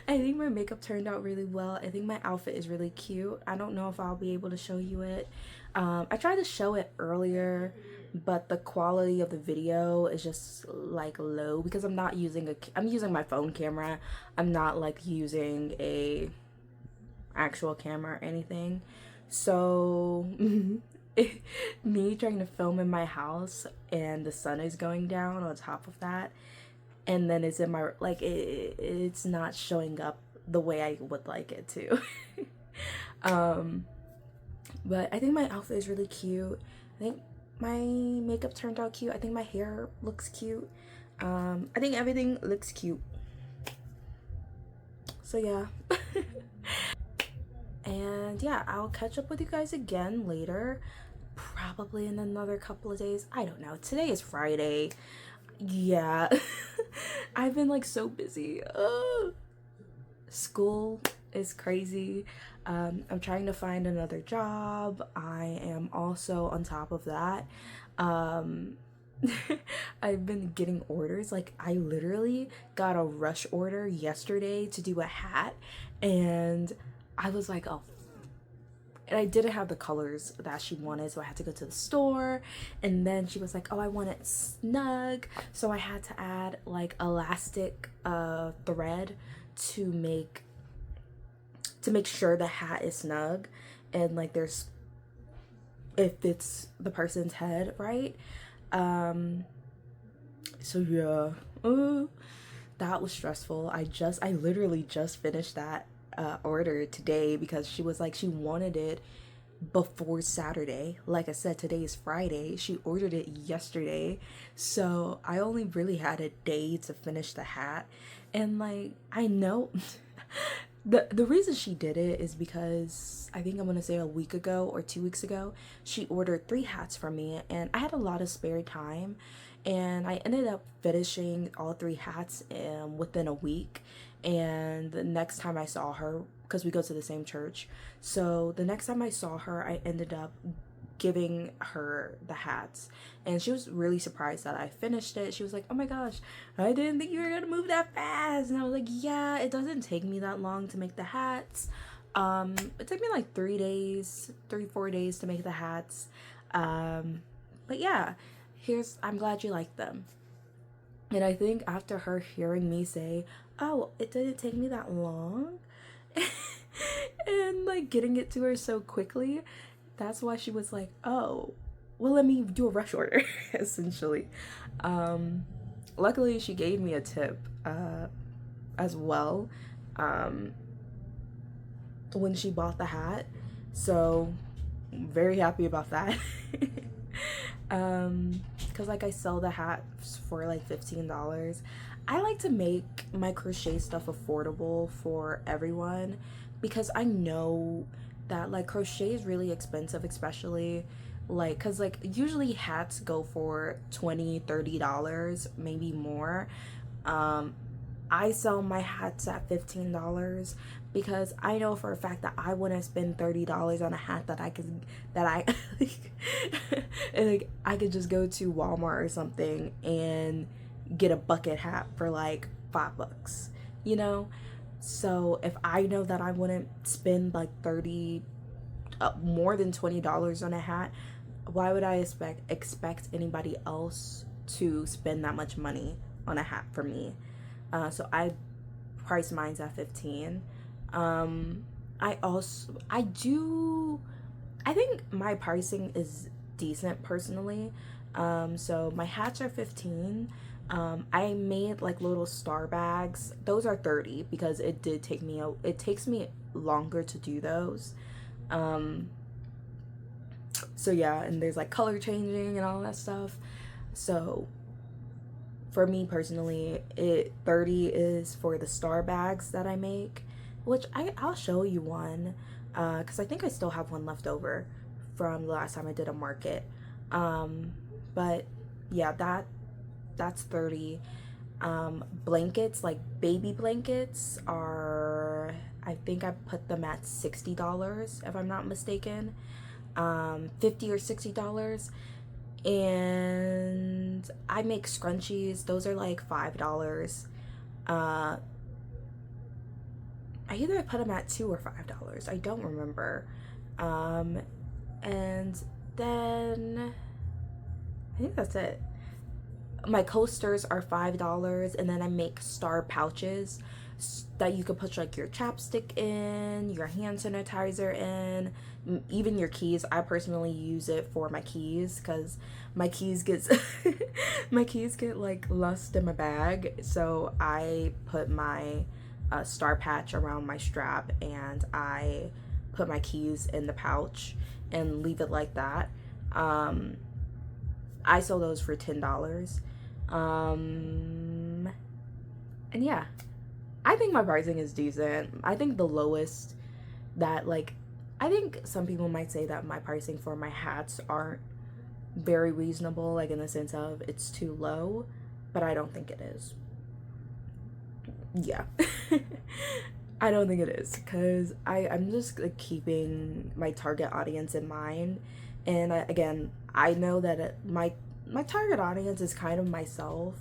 I think my makeup turned out really well. I think my outfit is really cute. I don't know if I'll be able to show you it. I tried to show it earlier, but the quality of the video is just like low because I'm not using I'm using my phone camera. I'm not like using a actual camera or anything. So me trying to film in my house and the sun is going down on top of that, and then it's in my like it's not showing up the way I would like it to. But I think my outfit is really cute. I think my makeup turned out cute. I think my hair looks cute. I think everything looks cute. So yeah. And yeah, I'll catch up with you guys again later, probably in another couple of days. I don't know. Today is Friday. Yeah. I've been like so busy. School is crazy. I'm trying to find another job. I am also on top of that. I've been getting orders. Like I literally got a rush order yesterday to do a hat, and I was like, oh, and I didn't have the colors that she wanted, so I had to go to the store, and then she was like, oh, I want it snug, so I had to add like elastic thread to make sure the hat is snug and like there's it fits the person's head right. So yeah, that was stressful. I literally just finished that order today because she was like, she wanted it before Saturday. Like I said, today is Friday. She ordered it yesterday, so I only really had a day to finish the hat. And like, I know the reason she did it is because I think I'm gonna say a week ago or 2 weeks ago, she ordered 3 hats from me, and I had a lot of spare time, and I ended up finishing all 3 hats within a week. And the next time I saw her, because we go to the same church, so the next time I saw her, I ended up giving her the hats, and she was really surprised that I finished it. She was like, oh my gosh, I didn't think you were gonna move that fast. And I was like, yeah, it doesn't take me that long to make the hats. It took me like 4 days to make the hats. But yeah, I'm glad you like them. And I think after her hearing me say, oh, it didn't take me that long, and like getting it to her so quickly, that's why she was like, oh, well, let me do a rush order, essentially. Luckily, she gave me a tip as well when she bought the hat. So, I'm very happy about that. Because like I sell the hats for like $15. I like to make my crochet stuff affordable for everyone because I know that like crochet is really expensive, especially like, because like usually hats go for $20-$30, maybe more. I sell my hats at $15 because I know for a fact that I wouldn't spend $30 on a hat that I could, that I and like I could just go to Walmart or something and get a bucket hat for like $5, you know. So if I know that I wouldn't spend like 30 more than $20 on a hat, why would I expect anybody else to spend that much money on a hat for me? So I price mine's at 15. I think my pricing is decent personally. So my hats are 15. I made like little star bags. Those are 30 because it takes me longer to do those. So yeah, and there's like color changing and all that stuff. So for me personally, 30 is for the star bags that I make, which I'll show you one, because I think I still have one left over from the last time I did a market. But yeah, that's 30. Blankets, like baby blankets, are, I think I put them at $60 if I'm not mistaken. 50 or $60. And I make scrunchies. Those are like $5. I either put them at $2 or $5. I don't remember. And then I think that's it. My coasters are $5, and then I make star pouches that you could put like your chapstick in, your hand sanitizer in, even your keys. I personally use it for my keys because my keys get my keys get like lost in my bag, so I put my star patch around my strap and I put my keys in the pouch and leave it like that. I sell those for $10. And yeah, I think my pricing is decent. I think the lowest that, like, I think some people might say that my pricing for my hats aren't very reasonable, like in the sense of it's too low, but I don't think it is. Yeah. I don't think it is, because I'm just like, keeping my target audience in mind. And again, I know that my target audience is kind of myself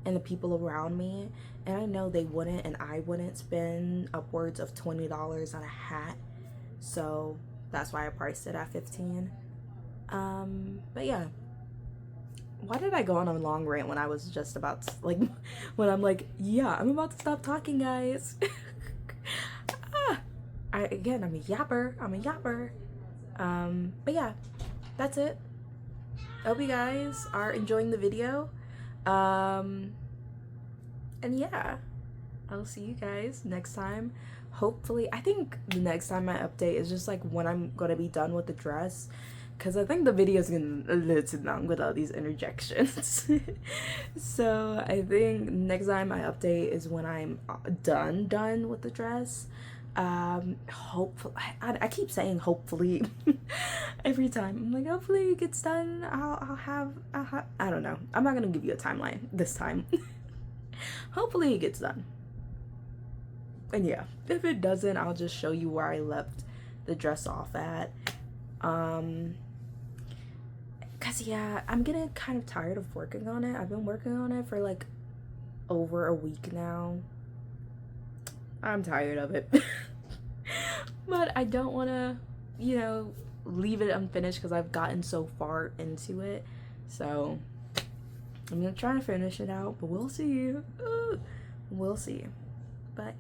and the people around me, and I know they wouldn't and I wouldn't spend upwards of $20 on a hat, so that's why I priced it at 15. But yeah, why did I go on a long rant when I was just about to, like, when I'm like, yeah, I'm about to stop talking, guys. I'm a yapper. But yeah, that's it. I hope you guys are enjoying the video. And yeah, I'll see you guys next time. Hopefully, I think the next time I update is just like when I'm gonna be done with the dress, because I think the video is getting a little long with all these interjections. So I think next time I update is when I'm done with the dress. Hopefully, I keep saying hopefully every time. I'm like, hopefully it gets done. I'll have, I don't know. I'm not gonna give you a timeline this time. Hopefully it gets done. And yeah, if it doesn't, I'll just show you where I left the dress off at. Cause yeah, I'm getting kind of tired of working on it. I've been working on it for like over a week now. I'm tired of it. But I don't want to, leave it unfinished because I've gotten so far into it. So I'm gonna try to finish it out, but we'll see. We'll see. But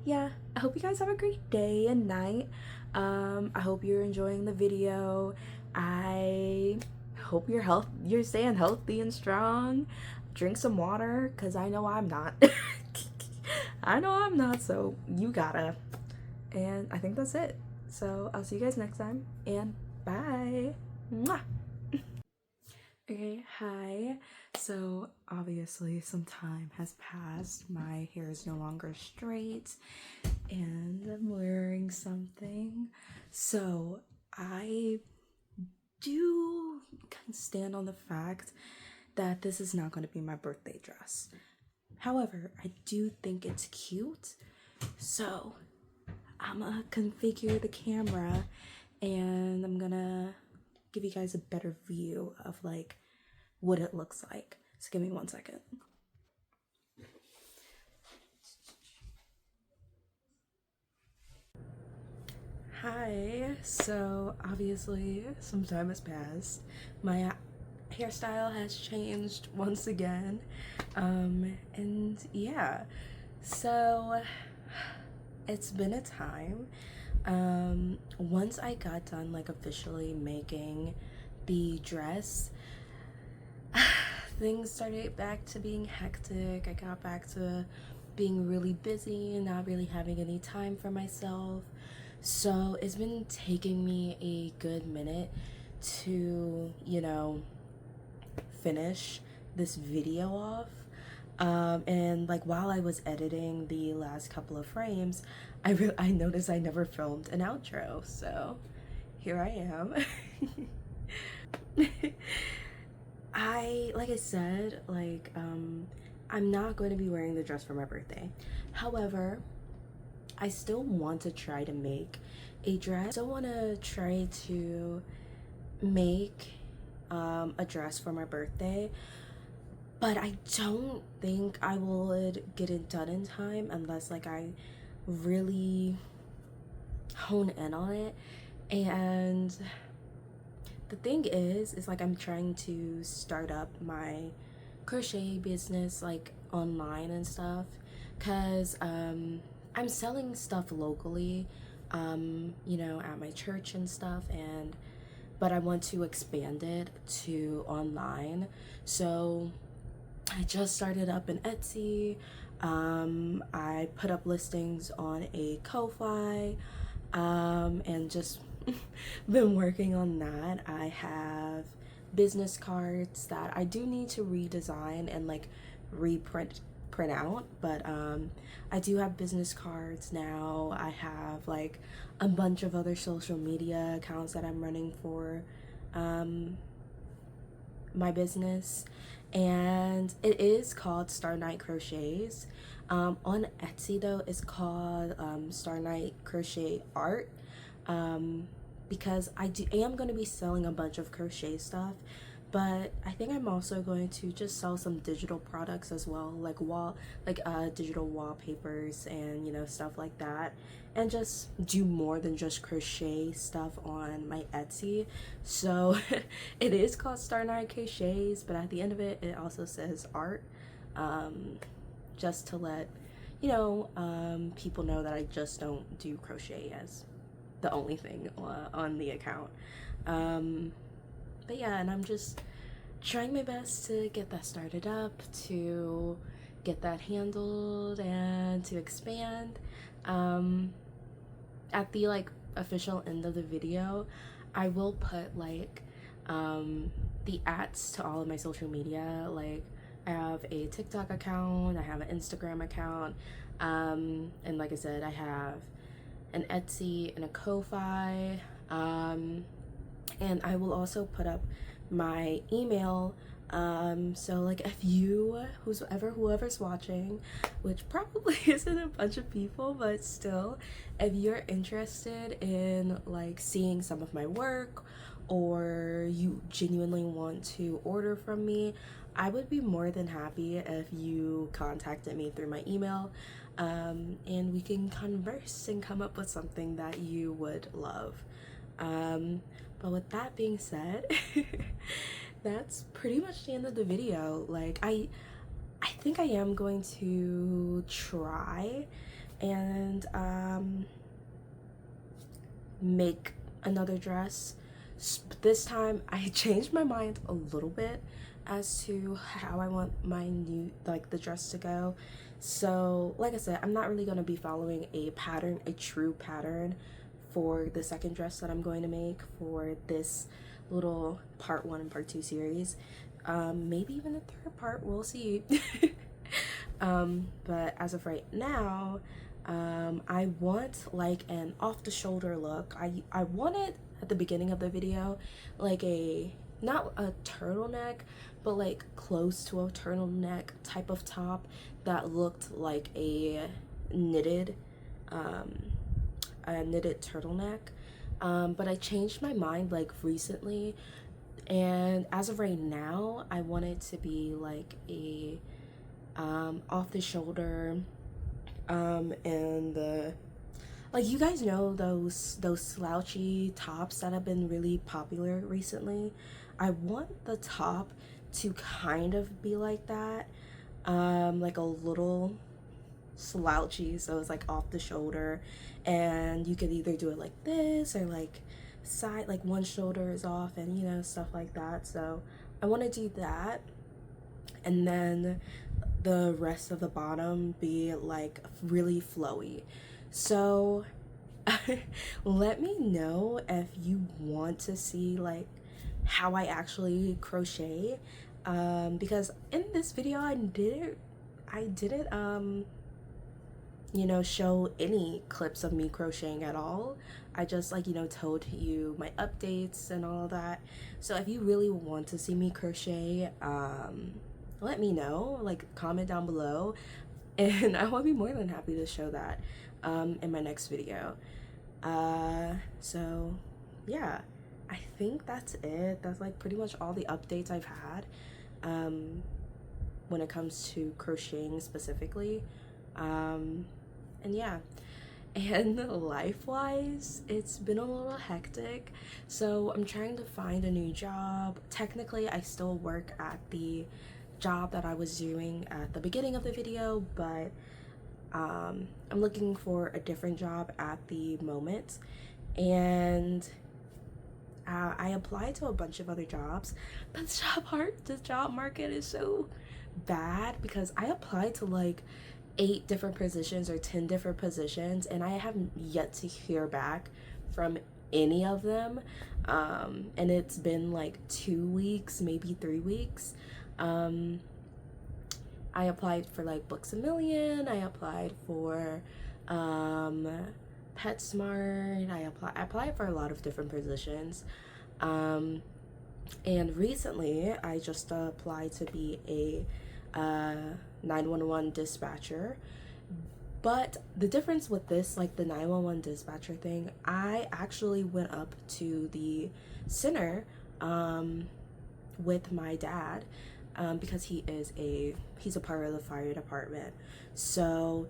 yeah, I hope you guys have a great day and night. I hope you're enjoying the video. I hope you're staying healthy and strong. Drink some water, because I know I'm not. So you gotta. And I think that's it. So I'll see you guys next time, and bye. Mwah. Okay, hi. So obviously some time has passed. My hair is no longer straight and I'm wearing something. So I do stand on the fact that this is not going to be my birthday dress. However, I do think it's cute, so I'm gonna configure the camera and I'm gonna give you guys a better view of like what it looks like. So give me 1 second. Hi, so obviously some time has passed. My hairstyle has changed once again. And yeah, so it's been a time. Once I got done like officially making the dress, things started back to being hectic. I got back to being really busy and not really having any time for myself. So it's been taking me a good minute to, you know, finish this video off. And like while I was editing the last couple of frames, I noticed I never filmed an outro, so here I am. Like I said, like I'm not going to be wearing the dress for my birthday. However, I still want to try to make a dress. I still want to try to make a dress for my birthday, but I don't think I would get it done in time unless like I really hone in on it. And the thing is like I'm trying to start up my crochet business like online and stuff, because I'm selling stuff locally, you know, at my church and stuff, but I want to expand it to online. So I just started up an Etsy. I put up listings on a Ko-Fi, and just been working on that. I have business cards that I do need to redesign and like print out, but I do have business cards now. I have like a bunch of other social media accounts that I'm running for my business, and it is called Star Night Crochets. On Etsy though, it's called Star Night Crochet Art, because I am going to be selling a bunch of crochet stuff, but I think I'm also going to just sell some digital products as well, like digital wallpapers and, you know, stuff like that, and just do more than just crochet stuff on my Etsy. So it is called Star Night Crochets, but at the end of it, it also says art, just to let, you know, people know that I just don't do crochet as the only thing on the account. But yeah, and I'm just trying my best to get that started up, to get that handled, and to expand. At the like official end of the video, I will put like the @ to all of my social media. Like I have a TikTok account, I have an Instagram account, and like I said, I have an Etsy and a Ko-Fi, and I will also put up my email, so like if you, whoever's watching, which probably isn't a bunch of people, but still, if you're interested in like seeing some of my work, or you genuinely want to order from me, I would be more than happy if you contacted me through my email, and we can converse and come up with something that you would love. But with that being said, that's pretty much the end of the video. Like I think I am going to try and make another dress. This time I changed my mind a little bit as to how I want my the dress to go. So like I said, I'm not really going to be following a true pattern for the second dress that I'm going to make for this little part 1 and part 2 series. Maybe even the third part, we'll see. But as of right now, I want like an off the shoulder look. I want it at the beginning of the video, like a, not a turtleneck, but like close to a turtleneck type of top that looked like knitted a knitted turtleneck. But I changed my mind like recently, and as of right now I want it to be like a off the shoulder, and the, like, you guys know those slouchy tops that have been really popular recently. I want the top to kind of be like that, like a little slouchy, so it's like off the shoulder, and you could either do it like this or like side, like one shoulder is off, and you know, stuff like that. So I want to do that, and then the rest of the bottom be like really flowy. So let me know if you want to see like how I actually crochet, because in this video I didn't you know, show any clips of me crocheting at all. I just, like, you know, told you my updates and all that. So if you really want to see me crochet, let me know, like, comment down below, and I will be more than happy to show that in my next video. So yeah, I think that's it. That's like pretty much all the updates I've had when it comes to crocheting specifically. And yeah, and life-wise, it's been a little hectic, so I'm trying to find a new job. Technically, I still work at the job that I was doing at the beginning of the video, but I'm looking for a different job at the moment, and I applied to a bunch of other jobs, but the job market is so bad because I applied to like 8 different positions or 10 different positions, and I haven't yet to hear back from any of them, and it's been like 2 weeks, maybe 3 weeks. I applied for like Books A Million, I applied for PetSmart, I applied for a lot of different positions, and recently I just applied to be a 911 dispatcher. But the difference with this, like the 911 dispatcher thing, I actually went up to the center with my dad, because he's a part of the fire department. So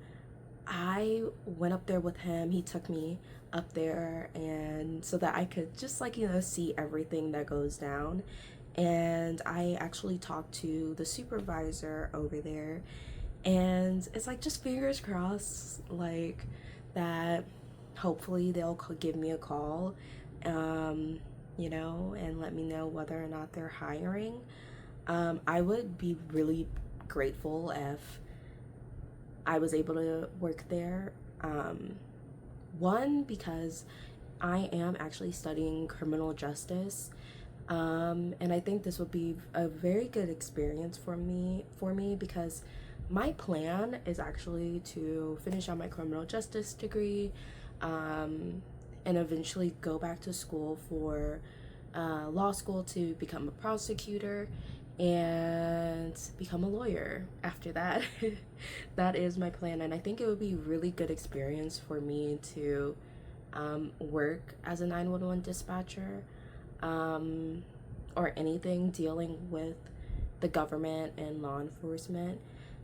I went up there with him. He took me up there, and so that I could just, like, you know, see everything that goes down. And I actually talked to the supervisor over there, and it's like, just fingers crossed, like, that hopefully they'll give me a call, you know, and let me know whether or not they're hiring. I would be really grateful if I was able to work there. One, because I am actually studying criminal justice, and I think this would be a very good experience for me because my plan is actually to finish out my criminal justice degree, and eventually go back to school for law school to become a prosecutor and become a lawyer after that. That is my plan, and I think it would be a really good experience for me to work as a 911 dispatcher, or anything dealing with the government and law enforcement.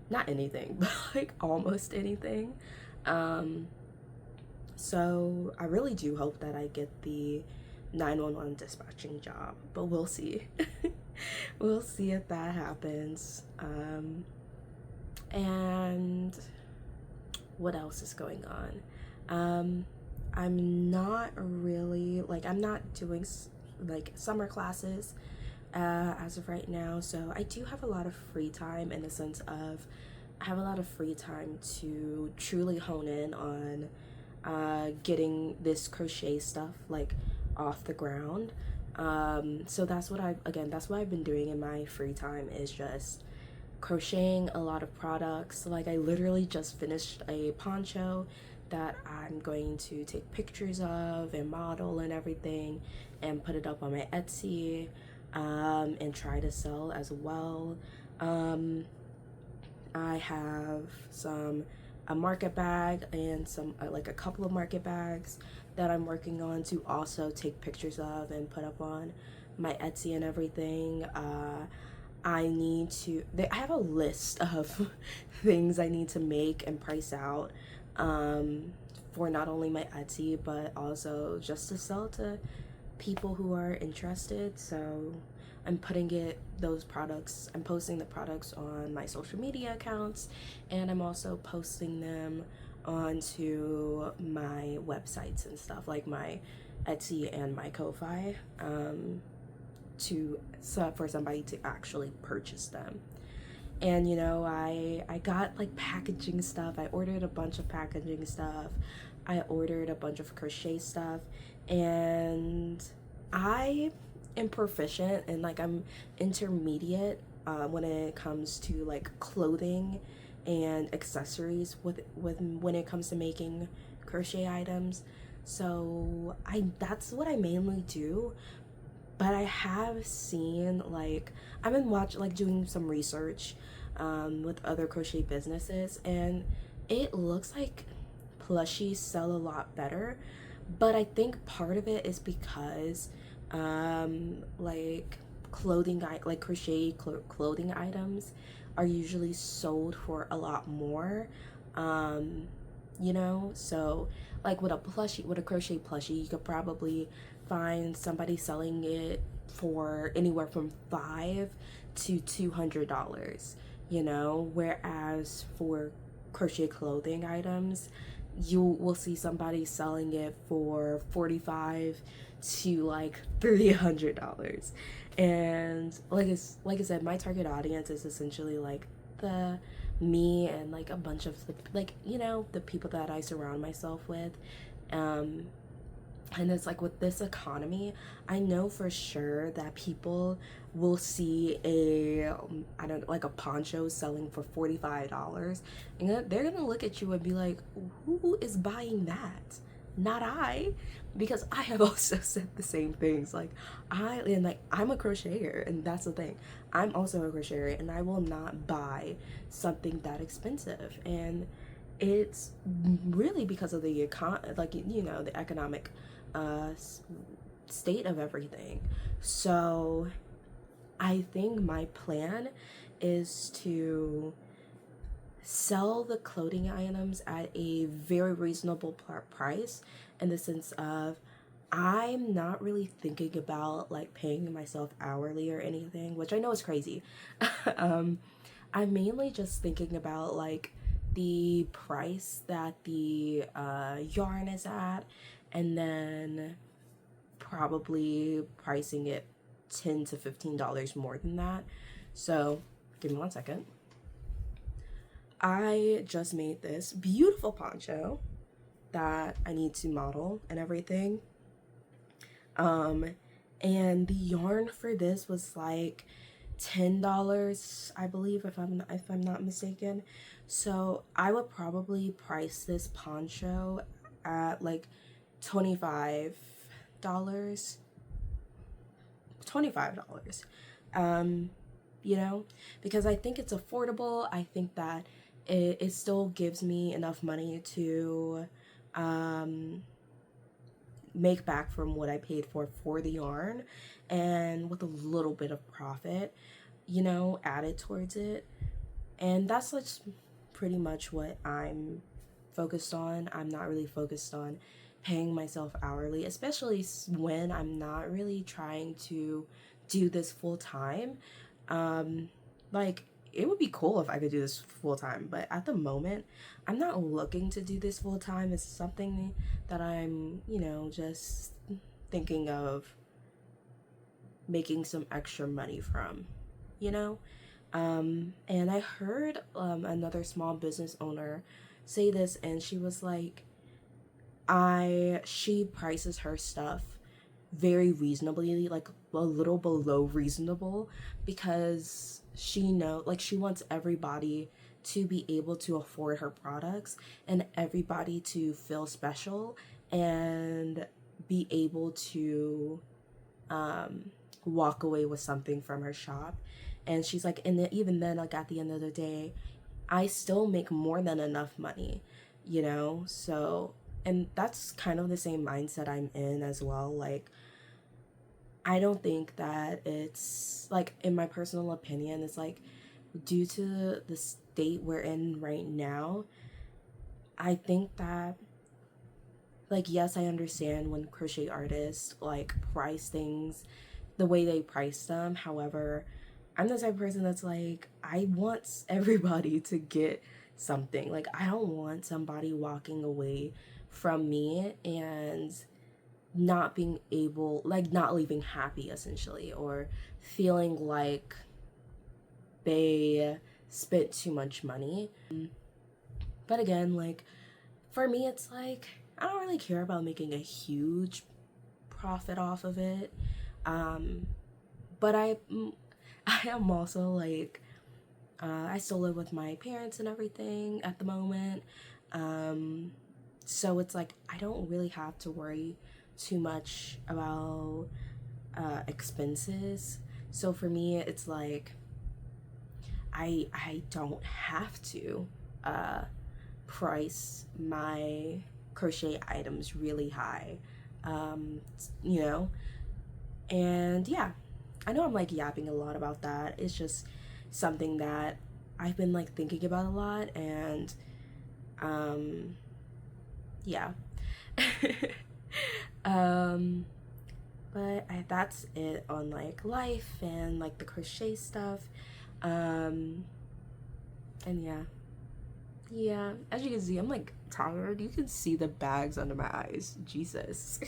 Not anything, but like almost anything. So I really do hope that I get the 911 dispatching job, but we'll see. We'll see if that happens. And what else is going on? I'm not really, like, I'm not doing like summer classes as of right now, so I do have a lot of free time, in the sense of I have a lot of free time to truly hone in on getting this crochet stuff like off the ground. So that's what that's what I've been doing in my free time, is just crocheting a lot of products. Like, I literally just finished a poncho that I'm going to take pictures of and model and everything and put it up on my Etsy, and try to sell as well. Um, I have a market bag and some like a couple of market bags that I'm working on to also take pictures of and put up on my Etsy and everything. I have a list of things I need to make and price out, for not only my Etsy but also just to sell to people who are interested. So I'm I'm posting the products on my social media accounts, and I'm also posting them onto my websites and stuff, like my Etsy and my Ko-Fi, for somebody to actually purchase them. And I got like packaging stuff. I ordered a bunch of packaging stuff. I ordered a bunch of crochet stuff, and I am proficient and like I'm intermediate when it comes to like clothing and accessories with when it comes to making crochet items. So I that's what I mainly do. But I have seen, like, I've been doing some research with other crochet businesses, and it looks like plushies sell a lot better. But I think part of it is because like clothing items are usually sold for a lot more. um so like with a crochet plushie, you could probably find somebody selling it for anywhere from $5 to $200, whereas for crochet clothing items, you will see somebody selling it for 45 to like $300. And like I said, my target audience is essentially like the me and like a bunch of the people that I surround myself with. um and it's like with this economy, I know for sure that people will see I don't like a poncho selling for $45, and they're gonna look at you and be like, who is buying that? Not I. Because I have also said the same things. Like I'm a crocheter, and that's the thing. I'm also a crocheter, and I will not buy something that expensive. And it's really because of the the economic uh state of everything. So I think my plan is to sell the clothing items at a very reasonable price, in the sense of I'm not really thinking about like paying myself hourly or anything, which I know is crazy. um, I'm mainly just thinking about like the price that the yarn is at, and then probably pricing it $10 to $15 more than that. So give me 1 second. I just made this beautiful poncho that I need to model and everything. And the yarn for this was like $10, I believe, if I'm not mistaken. So I would probably price this poncho at like $25. $25. Um, because I think it's affordable. I think that it still gives me enough money to make back from what I paid for the yarn, and with a little bit of profit, added towards it. And that's like pretty much what I'm focused on. I'm not really focused on paying myself hourly, especially when I'm not really trying to do this full time. Like, it would be cool if I could do this full time, but at the moment, I'm not looking to do this full time. It's something that I'm, just thinking of making some extra money from, you know? And I heard another small business owner say this, and she was like, she prices her stuff very reasonably, like a little below reasonable, because she wants everybody to be able to afford her products and everybody to feel special and be able to walk away with something from her shop. And she's like, and even then, like at the end of the day, I still make more than enough money, you know? So, and that's kind of the same mindset I'm in as well. Like, I don't think that it's, like, in my personal opinion, it's like, due to the state we're in right now, I think that, like, yes, I understand when crochet artists, like, price things the way they price them. However, I'm the type of person that's like, I want everybody to get something. Like, I don't want somebody walking away from me and not being able, like, not leaving happy, essentially, or feeling like they spent too much money. But again, like, for me, it's like, I don't really care about making a huge profit off of it. But I am also like, I still live with my parents and everything at the moment. So it's like, I don't really have to worry too much about expenses. So for me, it's like, I don't have to price my crochet items really high, you know? And yeah, I know I'm like yapping a lot about that. It's just something that I've been like thinking about a lot, and yeah. But that's it on like life and like the crochet stuff. And yeah, as you can see, I'm like tired. You can see the bags under my eyes. Jesus.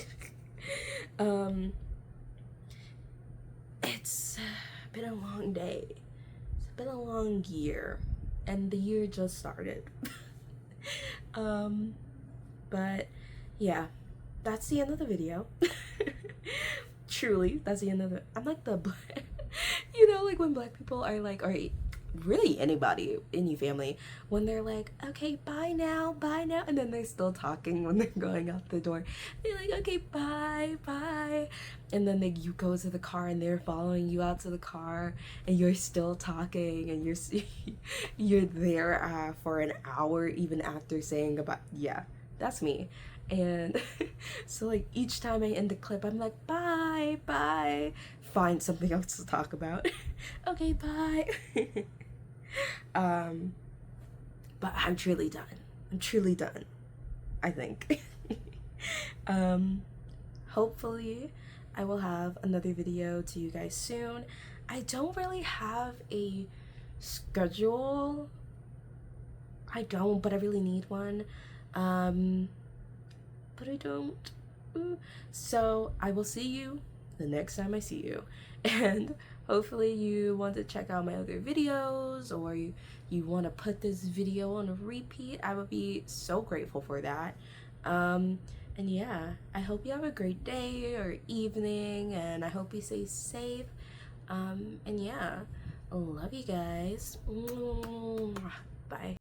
It's been a long day. It's been a long year, and the year just started. But yeah, that's the end of the video. Truly, that's the end of the, I'm like the you know, like when black people are like, or really anybody in your family, when they're like, okay, bye now, and then they're still talking when they're going out the door. They're like, okay, bye, and then you go to the car and they're following you out to the car, and you're still talking, and you're there for an hour even after saying goodbye. Yeah, that's me. And so like each time I end the clip, I'm like, bye, find something else to talk about. Okay, bye. But I'm truly done, I think. Hopefully I will have another video to you guys soon. I don't really have a schedule. I don't, but I really need one. But I don't. So I will see you the next time I see you. And hopefully you want to check out my other videos, or you want to put this video on a repeat. I would be so grateful for that. And yeah, I hope you have a great day or evening, and I hope you stay safe. And yeah, I love you guys. Bye.